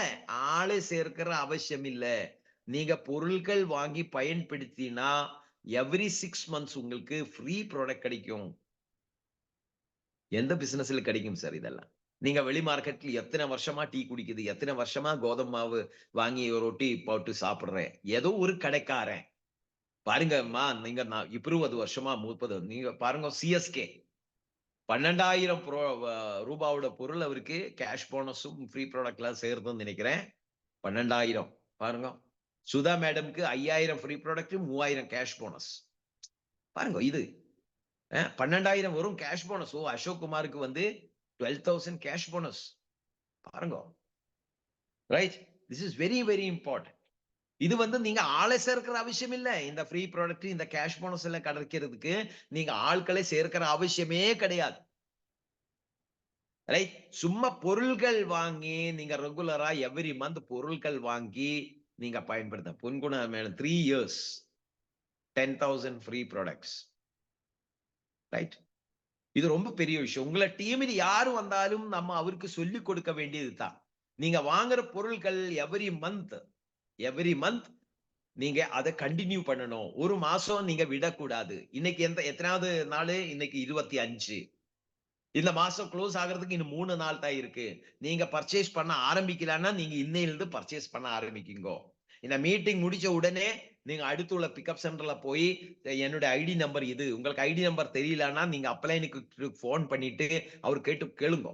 [SPEAKER 1] ஆளு சேர்க்கிற அவசியம் இல்ல. நீங்க பொருட்கள் வாங்கி பயன்படுத்தினா எவ்ரி 6 மந்த்ஸ் உங்களுக்கு ஃப்ரீ ப்ராடக்ட் கிடைக்கும். எந்த பிசினஸ்ல கிடைக்கும் சார் இதெல்லாம்? நீங்க வெளி மார்க்கெட்ல எத்தனை வருஷமா டீ குடிக்குது, எத்தனை வருஷமா கோதுமை மாவு வாங்கி ரொட்டி போட்டு சாப்பிடுறேன். ஏதோ ஒரு கடைக்காரன் பாருங்கம்மா, நீங்க 20 வருஷமா 30 நீங்க பாருங்க சிஎஸ்கே 12,000 ரூபாவோட பொருள் அவருக்கு கேஷ் போனஸும் ஃப்ரீ ப்ராடக்ட்லாம் சேர்த்துன்னு நினைக்கிறேன். 12,000 பாருங்க. சுதா மேடம்க்கு 5,000 ஃப்ரீ ப்ராடக்ட், 3,000 கேஷ் போனஸ். பாருங்க இது 12,000 வரும் கேஷ் போனஸ். அசோக் குமாருக்கு வந்து 12,000 கேஷ் போனஸ். பாருங்க. Right? This is very very important. இது வந்து நீங்க ஆளை சேர்க்கிற அவசியம் இல்ல. இந்த ஃப்ரீ ப்ராடக்ட், இந்த கேஷ் போனஸ் எல்லாம் கிடைக்கிறதுக்கு நீங்க ஆட்களை சேர்க்கிற அவசியமே கிடையாது. ரைட்? சும்மா பொருள்கள் வாங்கி நீங்க ரெகுலரா எவ்ரி மந்த் பொருட்கள் வாங்கி நீங்க பயன்படுத்த. பொன்குண madam 3 years 10,000 free products. Right? இது ரொம்ப பெரிய விஷயம். உங்கள டீமில் யாரு வந்தாலும் நம்ம அவருக்கு சொல்லிக் கொடுக்க வேண்டியது தான். நீங்க வாங்குற பொருட்கள் எவ்ரி மந்த் நீங்க அதை கண்டினியூ பண்ணணும். ஒரு மாசம் நீங்க விடக்கூடாது. இன்னைக்கு எத்தனாவது நாளு? இன்னைக்கு 25. இந்த மாசம் க்ளோஸ் ஆகிறதுக்கு இன்னும் 3 நாள் தான் இருக்கு. நீங்க பர்ச்சேஸ் பண்ண ஆரம்பிக்கலன்னா நீங்க இன்னையிலிருந்து பர்ச்சேஸ் பண்ண ஆரம்பிக்குங்க. இந்த மீட்டிங் முடிச்ச உடனே நீங்க அடுத்துள்ள பிக்கப் சென்டர்ல போய் என்னோட ஐடி நம்பர் இது. உங்களுக்கு ஐடி நம்பர் தெரியலன்னா நீங்க அப்ளைனுக்கு போன் பண்ணிட்டு அவர் கேளுங்க.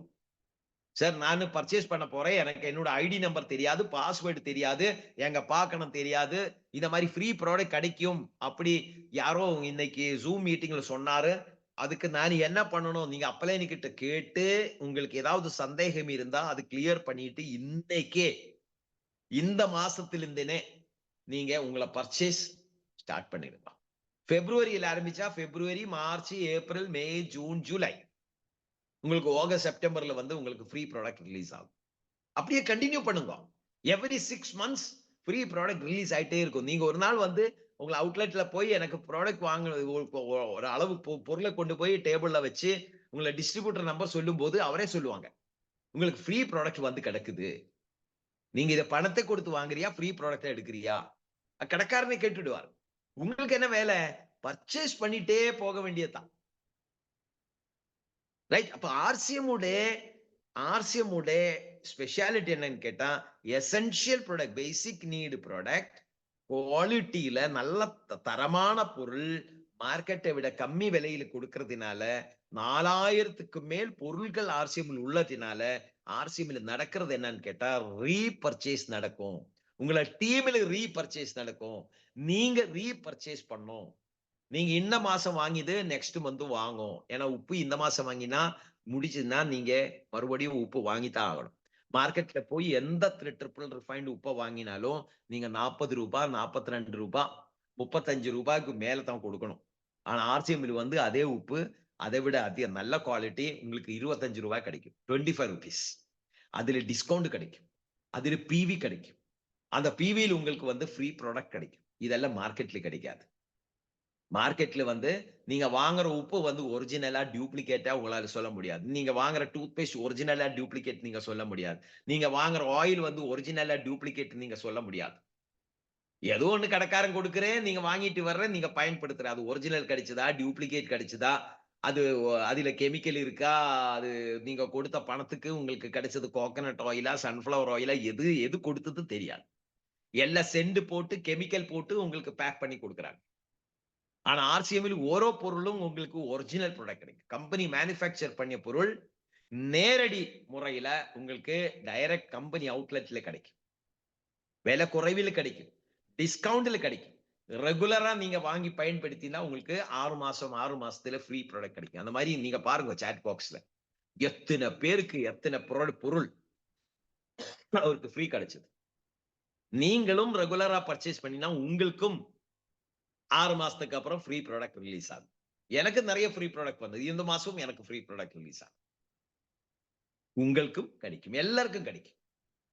[SPEAKER 1] சார் நான் பர்ச்சேஸ் பண்ண போறேன். எனக்கு என்னோட ஐடி நம்பர் தெரியாது, பாஸ்வேர்டு தெரியாது, எங்க பார்க்கணும் தெரியாது. இந்த மாதிரி ஃப்ரீ ப்ராடக்ட் கிடைக்கும் அப்படி யாரோ இன்னைக்கு ஜூம் மீட்டிங்ல சொன்னாரு. அதுக்கு நான் என்ன பண்ணணும்? நீங்க அப்ளைன் கிட்ட கேட்டு உங்களுக்கு ஏதாவது சந்தேகம் இருந்தா அது கிளியர் பண்ணிட்டு இன்னைக்கே இந்த மாசத்திலிருந்தே நீங்க உங்களை பர்ச்சேஸ் ஸ்டார்ட் பண்ணிடுங்க. பிப்ரவரியில ஆரம்பிச்சா பிப்ரவரி, மார்ச், ஏப்ரல், மே, ஜூன், ஜூலை உங்களுக்கு ஆகஸ்ட், செப்டம்பர்ல வந்து உங்களுக்கு ஃப்ரீ ப்ராடக்ட் ரிலீஸ் ஆகும். அப்படியே கண்டினியூ பண்ணுங்க. Every 6 months free product release ஆயிட்டே இருக்கும். நீங்க ஒரு நாள் வந்து உங்க அவுட்லெட்ல போய் எனக்கு ப்ராடக்ட் வாங்க ஒரு அளவு பொருளை கொண்டு போய் டேபிள்ல வச்சு உங்களை டிஸ்ட்ரிபியூட்டர் நம்பர் சொல்லும் போது அவரே சொல்லுவாங்க உங்களுக்கு ஃப்ரீ ப்ராடக்ட் வந்து கிடக்குது. நீங்க இதை பணத்தை கொடுத்து வாங்குறியா, ஃப்ரீ ப்ராடக்ட் எடுக்கிறியா? கடைக்காரனை கேட்டுடுவார். உங்களுக்கு என்ன வேலை? பர்ச்சேஸ் பண்ணிட்டே போக வேண்டியதுதான். ரைட்? அப்ப ஆர்சிஎம் உடைய ஸ்பெஷாலிட்டி என்னன்னு கேட்டா எசென்ஷியல் ப்ராடக்ட், பேசிக் நீடு ப்ராடக்ட், குவாலிட்டியில நல்ல தரமான பொருள் மார்க்கெட்டை விட கம்மி விலையில கொடுக்கறதுனால 4,000க்கு மேல் பொருட்கள் ஆர்சிஎம் உள்ளதுனால ஆர்சிஎம்ல நடக்கிறது என்னன்னு கேட்டா ரீபர்ச்சேஸ் நடக்கும். உங்களை டீம்ல ரீபர்ச்சேஸ் நடக்கும். நீங்க ரீபர்ச்சேஸ் பண்ணும். நீங்க இந்த மாசம் வாங்கிது நெக்ஸ்ட் மந்த் வாங்கும். ஏன்னா உப்பு இந்த மாசம் வாங்கினா முடிச்சுன்னா நீங்க மறுபடியும் உப்பு வாங்கித்தான் ஆகணும். மார்க்கெட்ல போய் எந்த ட்ரிபிள் ரிஃபைன்டு உப்பை வாங்கினாலும் நீங்க 40 ரூபாய், 42 ரூபாய், 35 ரூபாய்க்கு மேல தான் கொடுக்கணும். ஆனா ஆர்சிஎம்ல வந்து அதே உப்பு அதை விட அதிக நல்ல குவாலிட்டி உங்களுக்கு 25 ரூபாய் கிடைக்கும். 25 rupees. அதுல டிஸ்கவுண்ட் கிடைக்கும். அதுல பிவி கிடைக்கும். அந்த பிவியில் உங்களுக்கு வந்து ஃப்ரீ ப்ராடக்ட் கிடைக்கும். இதெல்லாம் மார்க்கெட்ல கிடைக்காது. மார்க்கெட்ல வந்து நீங்க வாங்குற உப்பு வந்து ஒரிஜினலா டூப்ளிகேட்டா உங்களால சொல்ல முடியாது. நீங்க வாங்குற டூத் பேஸ்ட் ஒரிஜினலா டூப்ளிகேட் நீங்க சொல்ல முடியாது. நீங்க வாங்குற ஆயில் வந்து ஒரிஜினலா டூப்ளிகேட் நீங்க சொல்ல முடியாது. ஏதோ ஒண்ணு கடைக்காரன் கொடுக்கிறேன், நீங்க வாங்கிட்டு வர்றேன், நீங்க பயன்படுத்துற அது ஒரிஜினல் கிடைச்சதா, டூப்ளிகேட் கிடைச்சதா, அது அதுல கெமிக்கல் இருக்கா, அது நீங்க கொடுத்த பணத்துக்கு உங்களுக்கு கிடைச்சது கோகனட் ஆயிலா, சன்ஃபிளவர் ஆயிலா, எது எது கொடுத்தது தெரியாது. எல்லாம் சென்ட் போட்டு கெமிக்கல் போட்டு உங்களுக்கு பேக் பண்ணி கொடுக்குறாங்க. ஆனா ஆர்சிஎம்மில் ஓரோ பொருளும் உங்களுக்கு ஒரிஜினல் ப்ராடக்ட் கிடைக்கும். கம்பெனி மேனுஃபேக்சர் பண்ணிய பொருள் நேரடி முறையில உங்களுக்கு டைரக்ட் கம்பெனி அவுட்லெட்ல கிடைக்கும். விலை குறைவில் கிடைக்கும். டிஸ்கவுண்ட்ல கிடைக்கும். ரெகுலரா நீங்க வாங்கி பயன்படுத்தினா உங்களுக்கு 6 மாசத்துல ஃப்ரீ ப்ராடக்ட் கிடைக்கும். அந்த மாதிரி நீங்க பாருங்க சாட் பாக்ஸ்ல எத்தனை பேருக்கு எத்தனை பொருள் அவருக்கு ஃப்ரீ கிடைச்சது. நீங்களும் ரெகுலரா பர்ச்சேஸ் பண்ணினா உங்களுக்கும் 6 மாசத்துக்கு அப்புறம் ஃப்ரீ ப்ராடக்ட் ரிலீஸ் ஆகும். எனக்கு நிறைய ஃப்ரீ ப்ராடக்ட் வந்தது. இந்த மாசம் எனக்கு ஃப்ரீ ப்ராடக்ட் ரிலீஸ் ஆகும். உங்களுக்கும் கிடைக்கும். எல்லாருக்கும் கிடைக்கும்.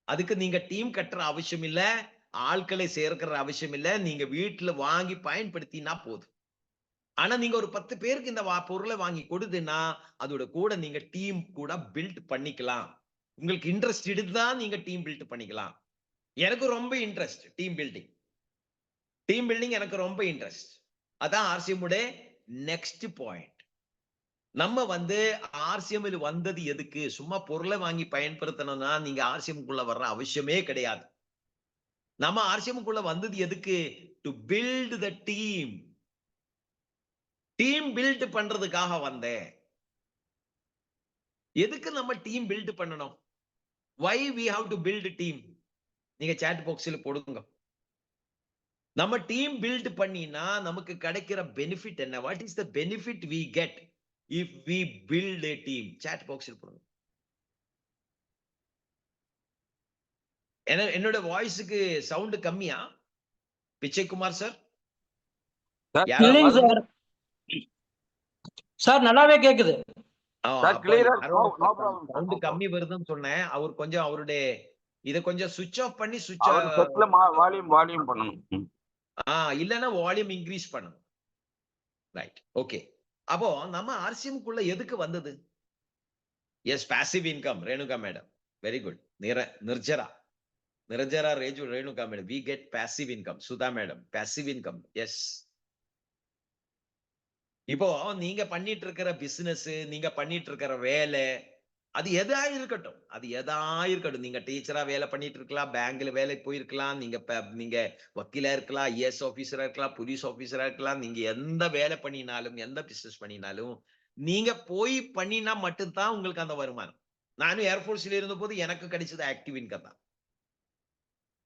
[SPEAKER 1] அதுக்கு நீங்க டீம் கட்டுற அவசியம் இல்ல. ஆட்களை சேர்க்கிற அவசியம் இல்ல. நீங்க வீட்டுல வாங்கி பயன்படுத்தினா போதும். ஆனா நீங்க ஒரு 10 பேருக்கு இந்த பொருளை வாங்கி கொடுத்தீங்கன்னா அதோட கூட நீங்க டீம் கூட பில்ட் பண்ணிக்கலாம். உங்களுக்கு இன்ட்ரெஸ்ட் இருந்தா நீங்க டீம் பில்ட் பண்ணிக்கலாம். எனக்கு ரொம்ப இன்ட்ரெஸ்ட் டீம் பில்டிங். எனக்கு ரொம்ப இன்ட்ரெஸ்ட். அதான் ஆர்சிஎம் உடைய நெக்ஸ்ட் பாயிண்ட். நம்ம வந்து ஆர்சிஎம்ல வந்தது எதுக்கு? சும்மா பொருளை வாங்கி பயன்படுத்தணும்னா நீங்க ஆர்சிஎம்குள்ள வர்ற அவசியமே கிடையாது. நம்ம ஆர்சிஎம்குள்ள வந்தது எதுக்கு? To build the team. Team build பண்றதுக்காக வந்தேன். எதுக்கு நம்ம டீம் பில்ட் பண்ணணும்? why we have to build a team? நீங்க சாட் பாக்ஸ்ல போடுங்க. நம்ம டீம் பில்ட் பண்ணினா நமக்கு கிடைக்கிற பெனிஃபிட் என்ன? What is the benefit we get if we build a team? Chat பாக்ஸ்ல போடுங்க. என்னோட வாய்ஸ்க்கு சவுண்ட் கம்மியா? விஜயகுமார் சார்?
[SPEAKER 2] சார்
[SPEAKER 3] இல்லைங்க சார். சார் நல்லாவே கேக்குது.
[SPEAKER 1] சவுண்ட் கம்மி வருதுன்னு சொன்னேன். அவர் கொஞ்சம் அவருடைய இத கொஞ்சம் சுவிட்ச் ஆஃப் பண்ணி சுவிட்ச்
[SPEAKER 2] வால்யூம் பண்ணணும்.
[SPEAKER 1] இல்லனா வால்யூம் இன்கிரீஸ் பண்ணணும். ரைட். ஓகே. அப்போ நம்ம ஆர்சிஎம் குள்ள எதுக்கு வந்தது? Yes, passive income. Renuka madam, very good. Niranjara Renuka madam, we get passive income. Sudha madam, passive income. Yes. இப்போ நீங்க பண்ணிட்டு இருக்கிற பிசினஸ், நீங்க பண்ணிட்டு இருக்கிற வேலை, அது எதா இருக்கட்டும். நீங்க டீச்சரா வேலை பண்ணிட்டு இருக்கலாம், பேங்க்ல வேலைக்கு போயிருக்கலாம், நீங்க வக்கீலா இருக்கலாம், ஐஏஎஸ் ஆபீசரா இருக்கலாம், போலீஸ் ஆபீசரா இருக்கலாம். நீங்க எந்த வேலை பண்ணினாலும், எந்த பிசினஸ் பண்ணினாலும், நீங்க போய் பண்ணினா மட்டும்தான் உங்களுக்கு அந்த வருமானம். நானும் ஏர்போர்ஸ்ல இருந்த போது எனக்கு கிடைச்சது ஆக்டிவ் இன்கம் தான்.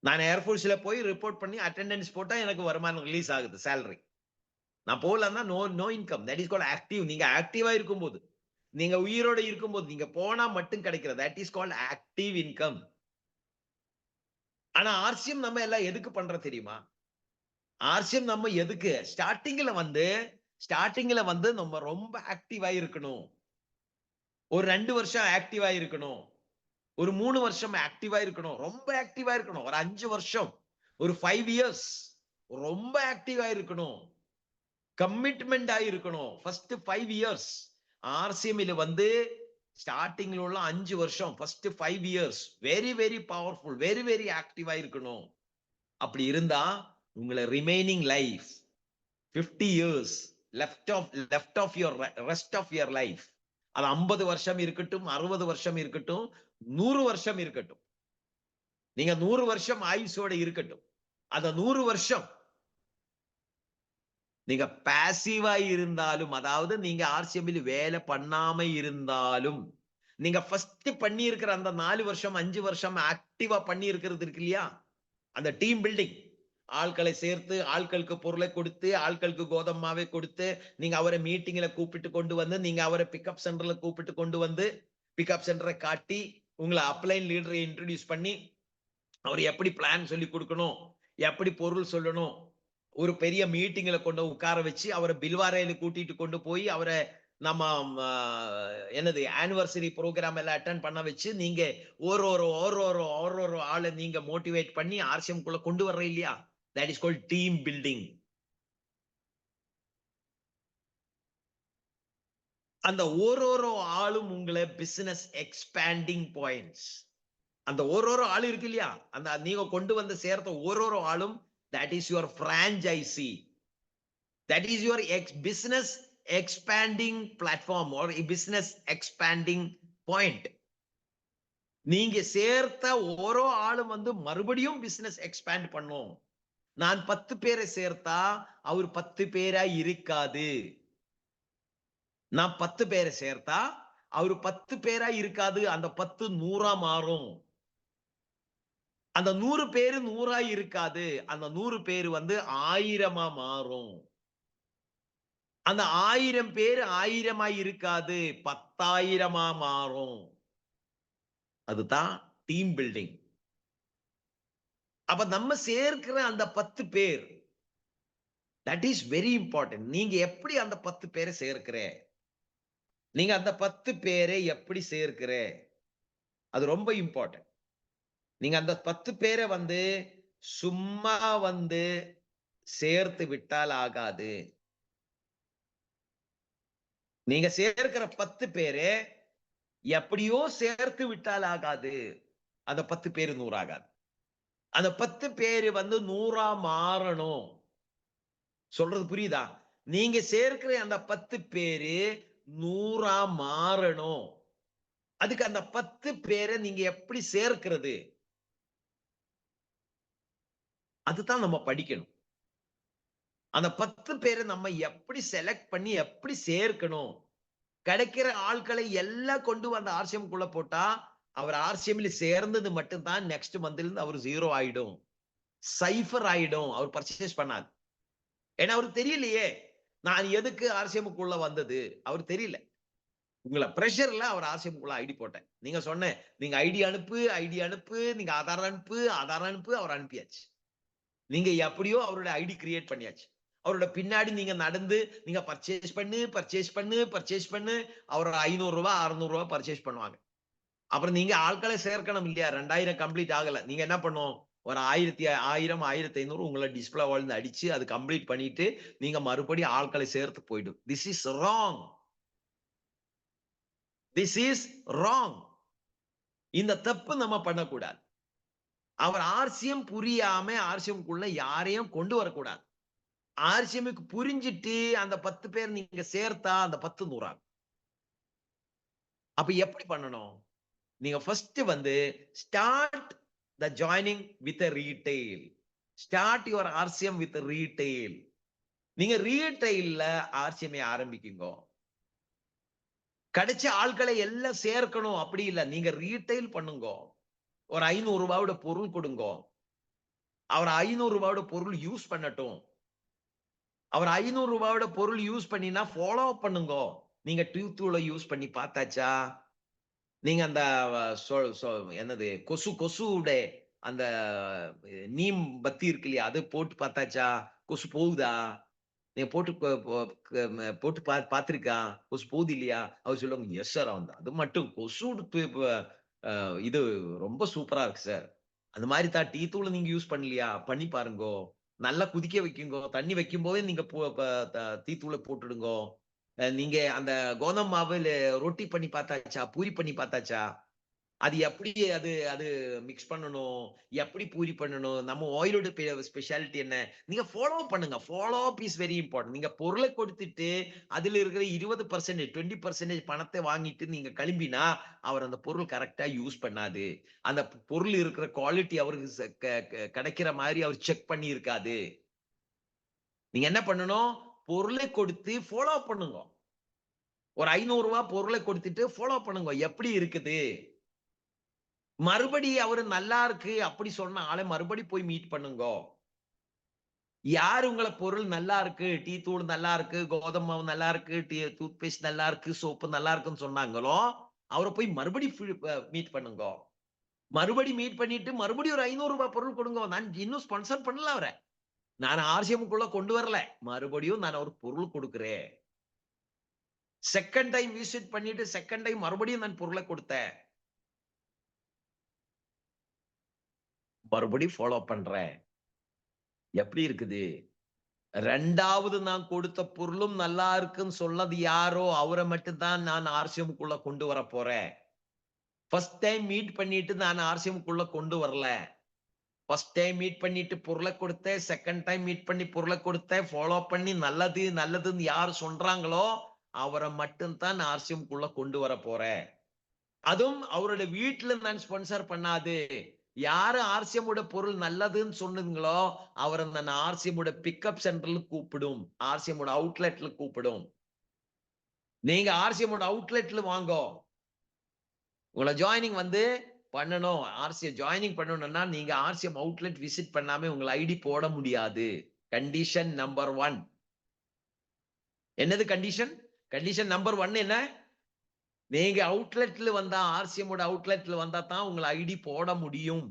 [SPEAKER 1] நான் ஏர்போர்ஸ்ல போய் ரிப்போர்ட் பண்ணி அட்டெண்டன்ஸ் போட்டா எனக்கு வருமானம் ரிலீஸ் ஆகுது, சேலரி. நான் போகலன்னா no income. That is called active. நீங்க ஆக்டிவா இருக்கும்போது, நீங்க உயிரோட இருக்கும்போது, நீங்க போனா மட்டும் கிடைக்கிறது. That is called active income. ஆனா ஆர்சிஎம் நம்ம எல்லாம் எதுக்கு பண்ற தெரியுமா? ஆர்சிஎம் நம்ம எதுக்கு ஸ்டார்டிங்ல வந்து நம்ம ரொம்ப ஆக்டிவா இருக்கணும். ஒரு 2 வருஷம் ஆக்டிவா இருக்கணும். ஒரு 3 வருஷம் ஆக்டிவா இருக்கணும். ரொம்ப ஆக்டிவா இருக்கணும். ஒரு 5 வருஷம், ஒரு 5 இயர்ஸ் ரொம்ப ஆக்டிவா இருக்கணும். கமிட்மெண்ட் ஆயிருக்கணும். ஃபர்ஸ்ட் 5 இயர்ஸ் ஆர்சிஎம்ல வந்து ஸ்டார்டிங்ல உள்ள 5 வருஷம், first 5 years very powerful, very ஆக்டிவா இருக்கணும். அப்படி இருந்தா உங்களை remaining life 50 years left of your rest of your life, அது 50 வருஷம் இருக்கட்டும், 60 வருஷம் இருக்கட்டும், 100 வருஷம் இருக்கட்டும், நீங்க 100 வருஷம் ஆயுசோட இருக்கட்டும், அந்த 100 வருஷம் நீங்க பாசிவா இருந்தாலும், அதாவது நீங்க ஆர்சிஎம்ல வேலை பண்ணாம இருந்தாலும், நீங்க ஃபர்ஸ்ட் பண்ணி இருக்கிற அந்த 4 வருஷம் 5 வருஷம் ஆக்டிவா பண்ணி இருக்கிறது இருக்கு இல்லையா, அந்த டீம் பில்டிங், ஆட்களை சேர்த்து, ஆட்களுக்கு பொருளை கொடுத்து, ஆட்களுக்கு கோதமாவே கொடுத்து, நீங்க அவரை மீட்டிங்ல கூப்பிட்டு கொண்டு வந்து, நீங்க அவரை பிக்கப் சென்டர்ல கூப்பிட்டு கொண்டு வந்து, பிக்கப் சென்டரை காட்டி, உங்களை அப்ளைன் லீடரை இன்ட்ரோடியூஸ் பண்ணி, அவர் எப்படி பிளான் சொல்லி கொடுக்கணும், எப்படி பொருள் சொல்லணும், ஒரு பெரிய மீட்டிங்ல கொண்டு உட்கார வச்சு, அவரை பில்வாரையில கூட்டிட்டு கொண்டு போய், அவரை நம்ம என்னது ஆனிவர்சரி ப்ரோக்ராம் எல்லாம் அட்டென்ட் பண்ண வச்சு, நீங்க ஒரு ஆளை நீங்க மோட்டிவேட் பண்ணி ஆர்சிஎம் குள்ள கொண்டு வர்ற இல்லையா, that is called team building. அந்த ஒரு ஆளும் உங்களை பிசினஸ் எக்ஸ்பேண்டிங் பாயிண்ட்ஸ், அந்த ஒரு ஆளு இருக்கு இல்லையா, அந்த நீங்க கொண்டு வந்து சேர்த்த ஒரு ஆளும், that is your franchisee, that is your business expanding platform or a business expanding point. நீங்க சேர்த்த ஒரு ஆளும் வந்து மறுபடியும் பிசினஸ் எக்ஸ்பேண்ட் பண்ணும். நான் 10 பேரை சேர்த்தா அவர் 10 பேரா இருக்காது. நான் 10 பேரை சேர்த்தா அவர் 10 பேரா இருக்காது. அந்த 10 100ஆ மாறும். அந்த 100 பேரு 100ஆ இருக்காது. அந்த 100 பேரு வந்து 1000ஆ மாறும். அந்த 1000 பேரு 1000ஆ இருக்காது, 10,000ஆ மாறும். அதுதான் டீம் பில்டிங். அப்ப நம்ம சேர்க்கிற அந்த 10 பேர், தட் இஸ் வெரி இம்பார்ட்டன்ட். நீங்க எப்படி அந்த 10 பேரை சேர்க்கிற, நீங்க அந்த 10 பேரை எப்படி சேர்க்கிற, அது ரொம்ப இம்பார்ட்டன்ட். நீங்க அந்த 10 பேரை வந்து சும்மா வந்து சேர்த்து விட்டால் ஆகாது. நீங்க சேர்க்கிற 10 பேரு எப்படியோ சேர்த்து விட்டால் ஆகாது. அந்த 10 பேரு 100 ஆகாது. அந்த 10 பேரு வந்து 100ஆ மாறணும். சொல்றது புரியுதா? நீங்க சேர்க்கிற அந்த 10 பேரு 100ஆ மாறணும். அதுக்கு அந்த 10 பேரை நீங்க எப்படி சேர்க்கிறது, அதுதான் நம்ம படிக்கணும். அந்த 10 பேரை நம்ம எப்படி செலக்ட் பண்ணி எப்படி சேர்க்கணும், கிடைக்கிற ஆட்களை எல்லாம் கொண்டு வந்து ஆர்சிஎம் குள்ள போட்டா அவர் ஆர்சிஎம்ல சேர்ந்தது மட்டும்தான் நெக்ஸ்ட் மந்த்ல இருந்து அவர் 0 ஆயிடும், சைஃபர் ஆயிடும், அவர் பர்ச்சேஸ் பண்ணாது. ஏன்னா அவருக்கு தெரியலையே நான் எதுக்கு ஆர்சிஎம்குள்ள வந்தது, அவர் தெரியல. உங்களை பிரஷர்ல அவர் ஆர்சிஎம்குள்ள ஐடி போட்டேன். நீங்க சொன்ன நீங்க ஐடி அனுப்பு, நீங்க ஆதார் அனுப்பு, அவர் அனுப்பியாச்சு. நீங்க எப்படியோ அவரோட ஐடி கிரியேட் பண்ணியாச்சு. அவரோட பின்னாடி நீங்க நடந்து நீங்க பர்ச்சேஸ் பண்ணு அவர் ரூ. 500 600 பர்ச்சேஸ் பண்ணுவாங்க. அப்புறம் நீங்க ஆட்களை சேர்க்கணும் இல்லையா? 2000 கம்ப்ளீட் ஆகல. நீங்க என்ன பண்ணும்? ஒரு 1000 1500 உங்களை டிஸ்பிளே வால்ந்து அடிச்சு அது கம்ப்ளீட் பண்ணிட்டு நீங்க மறுபடியும் ஆட்களை சேர்த்து போயிடும். This is wrong. This is wrong. இந்த தப்பு நம்ம பண்ணக்கூடாது. அவர் ஆர்சிஎம் புரியாம ஆர்சிஎம்குள்ள யாரையும் கொண்டு வரக்கூடாது. ஆர்சிஎம்க்கு புரிஞ்சிட்டு அந்த 10 பேர் நீங்க சேர்த்தா அந்த 10 100 ஆகும். அப்ப எப்படி பண்ணணும்? நீங்க ஃபர்ஸ்ட் வந்து start the joining with retail. Start your RCM with retail. நீங்க ரீட்டைல்ல ஆர்சிஎம் ஆரம்பிக்குங்க. கிடைச்ச ஆட்களை எல்லாம் சேர்க்கணும் அப்படி இல்ல. நீங்க ரீட்டைல் பண்ணுங்க. ஒரு 500 ரூபாயோட பொருள் கொடுங்க. அவர் 500 ரூபாயோட பொருள் யூஸ் பண்ணட்டும். அவர் 500 ரூபாயோட பொருள் யூஸ் பண்ணினா ஃபாலோ பண்ணுங்க. நீங்க டியூத்தூள யூஸ் பண்ணி பார்த்தாச்சா? நீங்க அந்த என்னது கொசுட அந்த நீம் பத்தி இருக்கு இல்லையா? அது போட்டு பார்த்தாச்சா? கொசு போகுதா? நீங்க போட்டு பார்த்திருக்கா? கொசு போகுது இல்லையா? அவர் சொல்லுவாங்க, எஸ் சார். அது மட்டும் கொசு இது ரொம்ப சூப்பரா இருக்கு சார். அந்த மாதிரி தான் டீ தூள நீங்க யூஸ் பண்ணலையா? பண்ணி பாருங்கோ. நல்லா குதிக்க வைக்குங்கோ. தண்ணி வைக்கும் போதே நீங்க டீ தூள போட்டுடுங்கோ. நீங்க அந்த கோதுமை மாவுல ரொட்டி பண்ணி பார்த்தாச்சா? பூரி பண்ணி பார்த்தாச்சா? அது எப்படி அது அது மிக்ஸ் பண்ணணும்? எப்படி பூரி பண்ணணும்? நம்ம ஆயிலோட ஸ்பெஷாலிட்டி என்ன? நீங்க ஃபாலோ பண்ணுங்க. Follow up is very important. நீங்க பொருள கொடுத்துட்டு அதுல இருக்கிற 20% 20% பணத்தை வாங்கிட்டு நீங்க கிளம்பினா அவர் அந்த பொருள் கரெக்ட்டா யூஸ் பண்ணாது. அந்த பொருள் இருக்கிற குவாலிட்டி அவருக்கு கிடைக்கிற மாதிரி அவர் செக் பண்ணி இருக்காது. நீங்க என்ன பண்ணணும்? பொருளை கொடுத்து ஃபாலோ பண்ணுங்க. ஒரு ரூ. 500 பொருளை கொடுத்துட்டு ஃபாலோ பண்ணுங்க. எப்படி இருக்குது? மறுபடி அவரு நல்லா இருக்கு அப்படி சொன்ன ஆளை மறுபடி போய் மீட் பண்ணுங்க. யார் உங்கள பொருள் நல்லா இருக்கு, டீ தூள் நல்லா இருக்கு, கோதுமை மாவு நல்லா இருக்கு, டூத் பேஸ்ட் நல்லா இருக்கு, சோப்பு நல்லா இருக்குன்னு சொன்னாங்களோ, அவர போய் மறுபடி மீட் பண்ணுங்க. மறுபடி மீட் பண்ணிட்டு மறுபடியும் ஒரு ரூ. 500 பொருள் கொடுங்க. நான் இன்னும் ஸ்பான்சர் பண்ணல அவர. நான் ஆர்சிஎம்க்குள்ள கொண்டு வரல. மறுபடியும் நான் ஒரு பொருள் கொடுக்கிறேன். செகண்ட் டைம் விசிட் பண்ணிட்டு செகண்ட் டைம் மறுபடியும் நான் பொருளை கொடுத்தேன். மறுபடியும் ஃபாலோ பண்றேன். எப்படி இருக்குது? 2வது நான் கொடுத்த பொருளும் நல்லா இருக்குன்னு சொன்னது யாரோ அவரை மட்டும் தான் நான் ஆர்சிஎம்க்குள்ள கொண்டு வர போறேன். ஃபர்ஸ்ட் டைம் மீட் பண்ணிட்டு நான் ஆர்சிஎம்க்குள்ள கொண்டு வரல. ஃபர்ஸ்ட் டைம் மீட் பண்ணிட்டு பொருளை கொடுத்தேன். செகண்ட் டைம் மீட் பண்ணி பொருளை கொடுத்தேன். ஃபாலோ பண்ணி நல்லது நல்லதுன்னு யார் சொல்றாங்களோ அவரை மட்டும் தான் நான் ஆர்சிஎம்க்குள்ள கொண்டு வர போறேன். அதுவும் அவரோட வீட்டுல நான் ஸ்பான்சர் பண்ணாது. யாரு ஆர்சிஎம் உட பொருள் நல்லதுன்னு சொன்னீங்களோ அவரை நான் ஆர்சிஎம் உட பிக்கப் சென்டர்ல கூப்பிடும். ஆர்சிஎம் உட அவுட்லெட்ல கூப்பிடும். நீங்க ஆர்சிஎம் உட அவுட்லெட்ல வாங்கோ. உங்களை ஜாயினிங் வந்து பண்ணணும். ஆர்சிஎம் ஜாயினிங் பண்ணணும்னா நீங்க ஆர்சிஎம் அவுட்லெட் விசிட் பண்ணாம உங்களை ஐடி போட முடியாது. Condition number 1. என்னது கண்டிஷன்? கண்டிஷன் நம்பர் 1 என்ன? நீங்க அவுட்லெட்ல வந்தா ஆர்சிஎம் ஓட அவுட்லெட்ல வந்தா தான் உங்களை ஐடி போட முடியும்.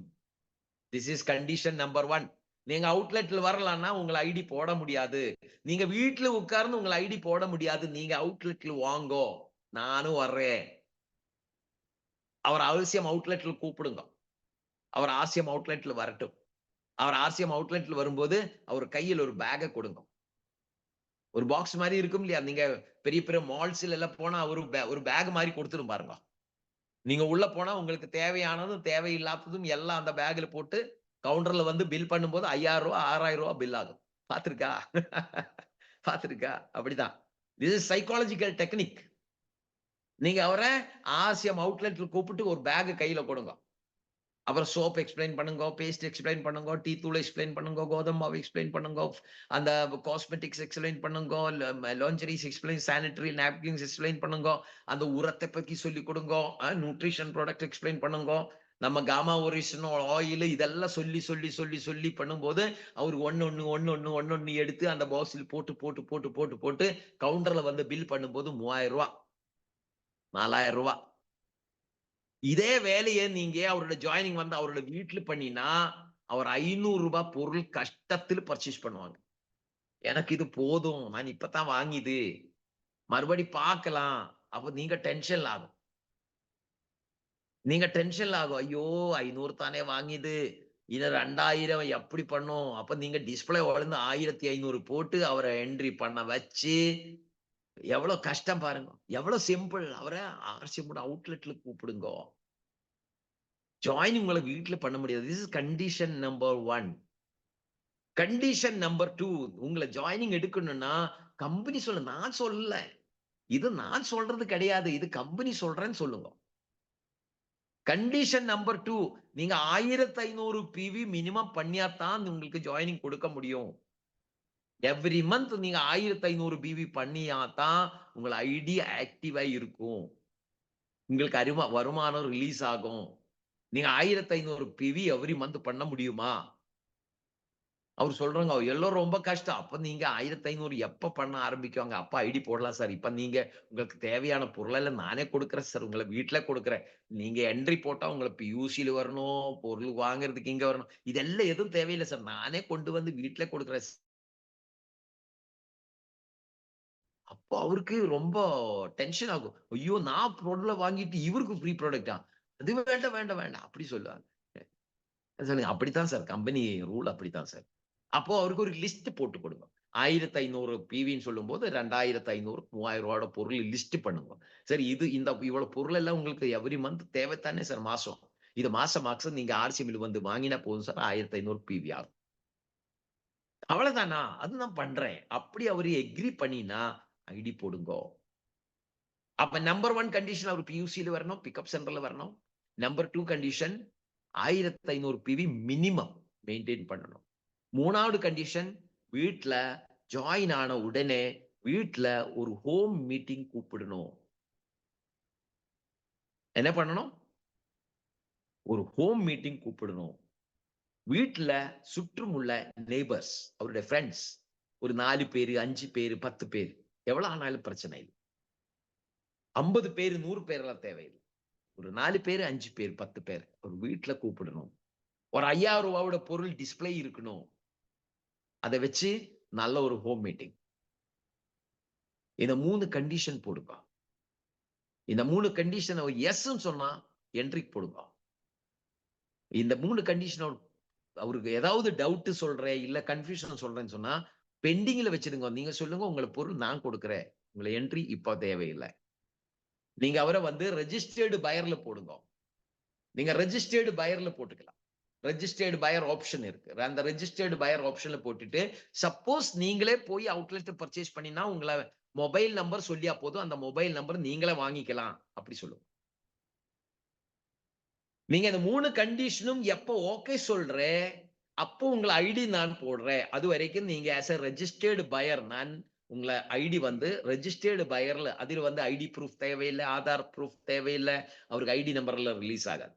[SPEAKER 1] This is condition number 1. நீங்க அவுட்லெட்ல வரலன்னா உங்களை ஐடி போட முடியாது. நீங்க வீட்டுல உட்கார்ந்து உங்களை ஐடி போட முடியாது. நீங்க அவுட்லெட்ல வாங்கோ. நானும் வர்றேன். அவர் ஆர்சிஎம் அவுட்லெட்ல கூப்பிடுங்க. அவர் ஆர்சிஎம் அவுட்லெட்ல வரட்டும். அவர் ஆர்சிஎம் அவுட்லெட்ல வரும்போது அவர் கையில் ஒரு பேக்கை கொடுங்க. ஒரு பாக்ஸ் மாதிரி இருக்கும் இல்லையா? நீங்க பெரிய பெரிய மால்ஸ்ல எல்லாம் போனா ஒரு பேக் மாதிரி கொடுத்துரும் பாருங்க. நீங்க உள்ள போனா உங்களுக்கு தேவையானதும் தேவையில்லாததும் எல்லாம் அந்த பேக்ல போட்டு கவுண்டர்ல வந்து பில் பண்ணும்போது ரூ. 5000 6000 பில் ஆகும். பாத்திருக்கா? பாத்திருக்கா? அப்படிதான். This is psychological technique. நீங்க அவரை ஆர்சிஎம் அவுட்லெட்ல கூப்பிட்டு ஒரு பேக் கையில கொடுங்க. அப்புறம் சோப் எக்ஸ்பிளைன் பண்ணுங்க, பேஸ்ட் எக்ஸ்பிளைன் பண்ணுங்க, டீ தூள் எக்ஸ்பிளைன் பண்ணுங்க, கோதுமை மாவு எக்ஸ்பிளைன் பண்ணுங்க, அந்த காஸ்மெட்டிக்ஸ் எக்ஸ்பிளைன் பண்ணுங்க, லாண்டரிஸ் எக்ஸ்பிளைன், சானிட்டரி நாப்கின்ஸ் எக்ஸ்பிளைன் பண்ணுங்க, அந்த உரத்தை பத்தி சொல்லிக் கொடுங்க, நியூட்ரிஷன் ப்ராடக்ட் எக்ஸ்பிளைன் பண்ணுங்க, நம்ம காமா ஒரிஜினல் ஆயில் இதெல்லாம் சொல்லி சொல்லி சொல்லி சொல்லி பண்ணும்போது அவர் ஒன்னு எடுத்து அந்த பாக்ஸில் போட்டு போட்டு போட்டு போட்டு போட்டு கவுண்டர்ல வந்து பில் பண்ணும்போது 3000 ரூபாய் 4000 ரூபாய். இதே வேலையை நீங்க அவரோட ஜாயினிங் வந்து அவரோட வீட்டுல பண்ணினா அவர் 500 ரூபாய் பொருள் கஷ்டத்தில் பர்ச்சேஸ் பண்ணுவாங்க. எனக்கு இது போதும், நான் இப்பதான் வாங்கிது, மறுபடி பார்க்கலாம். அப்ப நீங்க டென்ஷன் ஆகும். ஐயோ 500 தானே வாங்கிது, இது 2000 எப்படி பண்ணும்? அப்ப நீங்க டிஸ்பிளே வளர்ந்து 1500 போட்டு அவரை என்ட்ரி பண்ண வச்சு எவ்வளவு கஷ்டம் பாருங்க. எவ்வளவு சிம்பிள். அவரை ஆர்சிஎம் அவுட்லெட்ல கூப்பிடுங்க. ஜாயினிங் உங்களை வீட்டுல பண்ண முடியாது. This is condition number 1. Condition number 2, உங்களை ஜாயினிங் எடுக்கணும்னா கம்பெனி சொல்ல, நான் சொல்லல, இது நான் சொல்றது கிடையாது, இது கம்பெனி சொல்றேன்னு சொல்லுங்க. கண்டிஷன் நம்பர் 2, நீங்க 1500 பிவி மினிமம் பண்ணியாத்தான் உங்களுக்கு ஜாயினிங் கொடுக்க முடியும். எவ்ரி மந்த் நீங்க 1500 பிவி பண்ணியாத்தான் உங்கள் ஐடி ஆக்டிவா இருக்கும், உங்களுக்கு வருமானம் ரிலீஸ் ஆகும். நீங்க 1500 பிவி எவ்ரி மந்த் பண்ண முடியுமா? அவர் சொல்றாங்க எல்லாம் ரொம்ப கஷ்டம். அப்ப நீங்க 1500 எப்ப பண்ண ஆரம்பிக்குவாங்க? அப்ப ஐடி போடலாம் சார். இப்ப நீங்க உங்களுக்கு தேவையான பொருள் எல்லாம் நானே கொடுக்குறேன் சார், உங்களை வீட்டுல கொடுக்குறேன். நீங்க என்ட்ரி போட்டா உங்களுக்கு பியூசில வரணும், பொருள் வாங்குறதுக்கு இங்க வரணும், இதெல்லாம் எதுவும் தேவையில்லை சார், நானே கொண்டு வந்து வீட்டுல கொடுக்குறேன். அப்போ அவருக்கு ரொம்ப டென்ஷன் ஆகும். ஐயோ நான் பொருளை வாங்கிட்டு இவருக்கு ஃப்ரீ ப்ராடக்டா? அது வேண்டாம் வேண்டாம் வேண்டாம் அப்படி சொல்லுவாங்க. சொல்லுங்க, அப்படித்தான் சார் கம்பெனி ரூல், அப்படித்தான் சார். அப்போ அவருக்கு ஒரு லிஸ்ட் போட்டு கொடுங்க. 1500 பிவின்னு சொல்லும்போது 2500 3000 ரூபாயோட பொருள் லிஸ்ட் பண்ணுங்க. சரி, இது இந்த இவ்வளவு பொருள் எல்லாம் உங்களுக்கு எவ்ரி மந்த் தேவைத்தானே சார் மாசம். இது மாசம் நீங்க ஆர்சிஎம்ல வந்து வாங்கினா போதும் சார், 1500 பிவி ஆகும். அவ்வளவுதானா? அது நான் பண்றேன். அப்படி அவரு எக்ரி பண்ணினா ஐடி போடுங்க. அப்ப நம்பர் 1 கண்டிஷன் அவர் பியூசில வரணும், பிக்கப் சென்டர்ல வரணும். Number 2 condition 1500 PV minimum maintain பண்ணணும். 3வது கண்டிஷன், வீட்ல ஜாயின் ஆன உடனே வீட்ல ஒரு ஹோம் மீட்டிங் கூப்பிடணும். என்ன பண்ணணும்? ஒரு ஹோம் மீட்டிங் கூப்பிடணும். வீட்ல சுற்றுமுள்ள நெய்பர்ஸ், அவருடைய ஃப்ரெண்ட்ஸ் ஒரு 4 பேரு, 5 பேரு, 10 பேர் எவ்வளவு ஆனாலும் பிரச்சனை இல்லை. 50 பேரு, 100 பேரெல்லாம் தேவையில்லை. ஒரு 4 பேரு, 5 பேர், 10 பேர் ஒரு வீட்ல கூப்பிடணும். ஒரு 5000 ரூபாயோட பொருள் டிஸ்ப்ளே இருக்கணும். அதை வச்சு நல்ல ஒரு ஹோம் மீட்டிங். இந்த 3 கண்டிஷன் போடுங்க. இந்த 3 கண்டிஷன் எஸ் சொன்னா என்ட்ரி போடுங்க. இந்த 3 கண்டிஷன் அவருக்கு ஏதாவது டவுட் சொல்றேன் இல்ல கன்ஃபியூஷன் சொல்றேன்னு சொன்னா பெண்டிங்ல வச்சிருங்க. நீங்க சொல்லுங்க, உங்களை பொருள் நான் கொடுக்கிறேன், உங்களை என்ட்ரி இப்ப தேவையில்லை. நீங்க அவரை வந்து ரெஜிஸ்டர்டு பயர்ல போடுங்க. நீங்க ரெஜிஸ்டர்டு பயர்ல போட்டுக்கலாம். ரெஜிஸ்டர்டு பயர் ஆப்ஷன் இருக்கு. அந்த ரெஜிஸ்டர்டு பயர் ஆப்ஷன்ல போட்டுட்டு சப்போஸ் நீங்களே போய் அவுட்லெட் பர்ச்சேஸ் பண்ணினா உங்களை மொபைல் நம்பர் சொல்லியா போதும், அந்த மொபைல் நம்பர் நீங்களே வாங்கிக்கலாம் அப்படி சொல்லுங்க. நீங்க இந்த 3 கண்டிஷனும் எப்போ ஓகே சொல்றே அப்போ உங்களை ஐடி நான் போடுறேன். அது வரைக்கும் நீங்க ஆஸ் எ ரெஜிஸ்டர்டு பயர், நான் உங்களை ஐடி வந்து ரெஜிஸ்டர்டு பயர்ல, அதில் வந்து ஐடி ப்ரூஃப் தேவையில்லை, ஆதார் ப்ரூஃப் தேவையில்லை, அவருக்கு ஐடி நம்பர்ல ரிலீஸ் ஆகாது.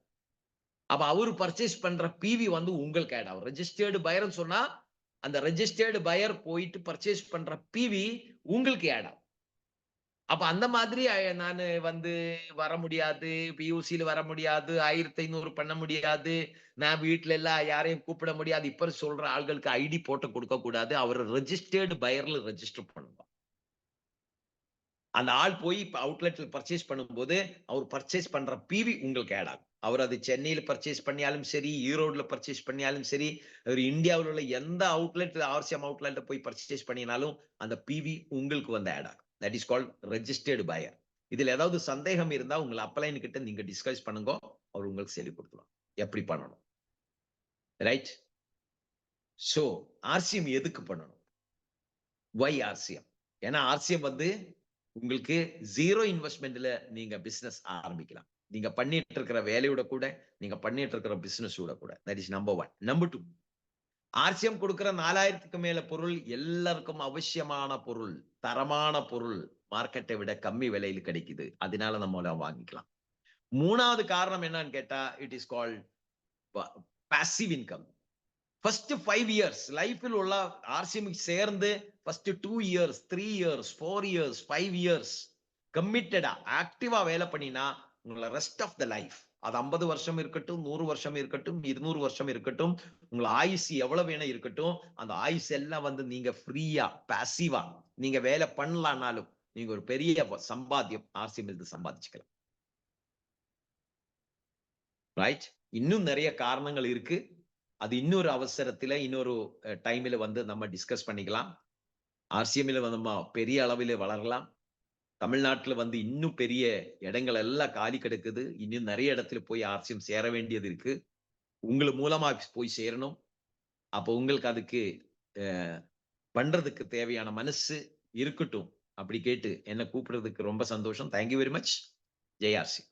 [SPEAKER 1] அப்ப அவரு பர்ச்சேஸ் பண்ற பிவி வந்து உங்களுக்கு ஆட் ஆகும். ரெஜிஸ்டர்டு பயர்னு சொன்னா அந்த ரெஜிஸ்டர்டு பயர் போயிட்டு பர்ச்சேஸ் பண்ற பிவி உங்களுக்கு ஆட் ஆகும். அப்ப அந்த மாதிரி நானு வந்து வர முடியாது, பியூசில வர முடியாது, 1500 பண்ண முடியாது, நான் வீட்ல எல்லாம் யாரையும் கூப்பிட முடியாது, இப்ப சொல்ற ஆள்களுக்கு ஐடி போட்டு கொடுக்க கூடாது. அவர் ரெஜிஸ்டர்டு பயர்ல ரெஜிஸ்டர் பண்ணுங்க. அந்த ஆள் போய் அவுட்லெட்ல பர்ச்சேஸ் பண்ணும்போது அவர் பர்ச்சேஸ் பண்ற பிவி உங்களுக்கு ஆட் ஆகும். அவர் அது சென்னையில பர்ச்சேஸ் பண்ணியாலும் சரி, ஈரோடுல பர்ச்சேஸ் பண்ணியாலும் சரி, அவர் இந்தியாவில் உள்ள எந்த அவுட்லெட் ஆர்சிஎம் அவுட்லெட்ல போய் பர்ச்சேஸ் பண்ணினாலும் அந்த பிவி உங்களுக்கு வந்து ஆட் ஆகும். தட் இஸ் கால்ட் ரெஜிஸ்டர்டு பயர். இதுல ஏதாவது சந்தேகம் இருந்தா உங்க அப்ளைன் கிட்ட நீங்க டிஸ்கஸ் பண்ணுங்க, அவர் உங்களுக்கு சொல்லி கொடுக்கலாம் எப்படி பண்ணணும். ரைட்? சோ ஆர்சிஎம் எதுக்கு பண்ணணும்? Y RCM? ஏன்னா ஆர்சிஎம் வந்து உங்களுக்கு 0 இன்வெஸ்ட்மெண்ட்ல நீங்க பிசினஸ் ஆரம்பிக்கலாம். நீங்க பண்ணிட்டு இருக்கிற வேலையோட கூட, நீங்க பண்ணிட்டு இருக்கிற பிசினஸோட கூட. That is number 1. Number 2, RCM கொடுக்கிற 4000க்கு மேல பொருள் எல்லாருக்கும் அவசியமான பொருள், தரமான பொருள், மார்க்கெட்டை விட கம்மி விலையில கிடைக்குது. அதனால நம்ம வாங்கிக்கலாம். 3வது காரணம் என்னன்னு கேட்டா, it is called passive income. First 5 years லைஃபில் உள்ள ஆர்சிஎம் சேர்ந்து first 2 years, 3 years, 4 years, 5 years கமிட்டடா ஆக்டிவா வேலை பண்ணினா உங்களை ரெஸ்ட் ஆஃப் த லைஃப், அது 50 வருஷம் இருக்கட்டும், 100 வருஷம் இருக்கட்டும், 200 வருஷம் இருக்கட்டும், உங்களை ஆயுசு எவ்வளவு வேணும் இருக்கட்டும், அந்த ஆயுசு எல்லாம் வந்து நீங்க ஃப்ரீயா பாசிவா நீங்க வேலை பண்ணலாம்னாலும் நீங்க ஒரு பெரிய சம்பாத்தியம் ஆர்சிஎம் இருந்து சம்பாதிச்சுக்கலாம். ரைட்? இன்னும் நிறைய காரணங்கள் இருக்கு. அது இன்னொரு அவசரத்துல இன்னொரு டைம்ல வந்து நம்ம டிஸ்கஸ் பண்ணிக்கலாம். ஆர்சிஎம்ல வந்து நம்ம பெரிய அளவில் வளரலாம். தமிழ்நாட்டுல வந்து இன்னும் பெரிய இடங்கள் எல்லாம் காலி கிடக்குது. இன்னும் நிறைய இடத்துல போய் ஆர்சிஎம் சேர வேண்டியது இருக்கு. உங்கள் மூலமா போய் சேரணும். அப்போ உங்களுக்கு அதுக்கு பண்றதுக்கு தேவையான மனசு இருக்கட்டும். அப்படி கேட்டு என்ன கூப்பிடுறதுக்கு ரொம்ப சந்தோஷம். Thank you very much. Jai RC.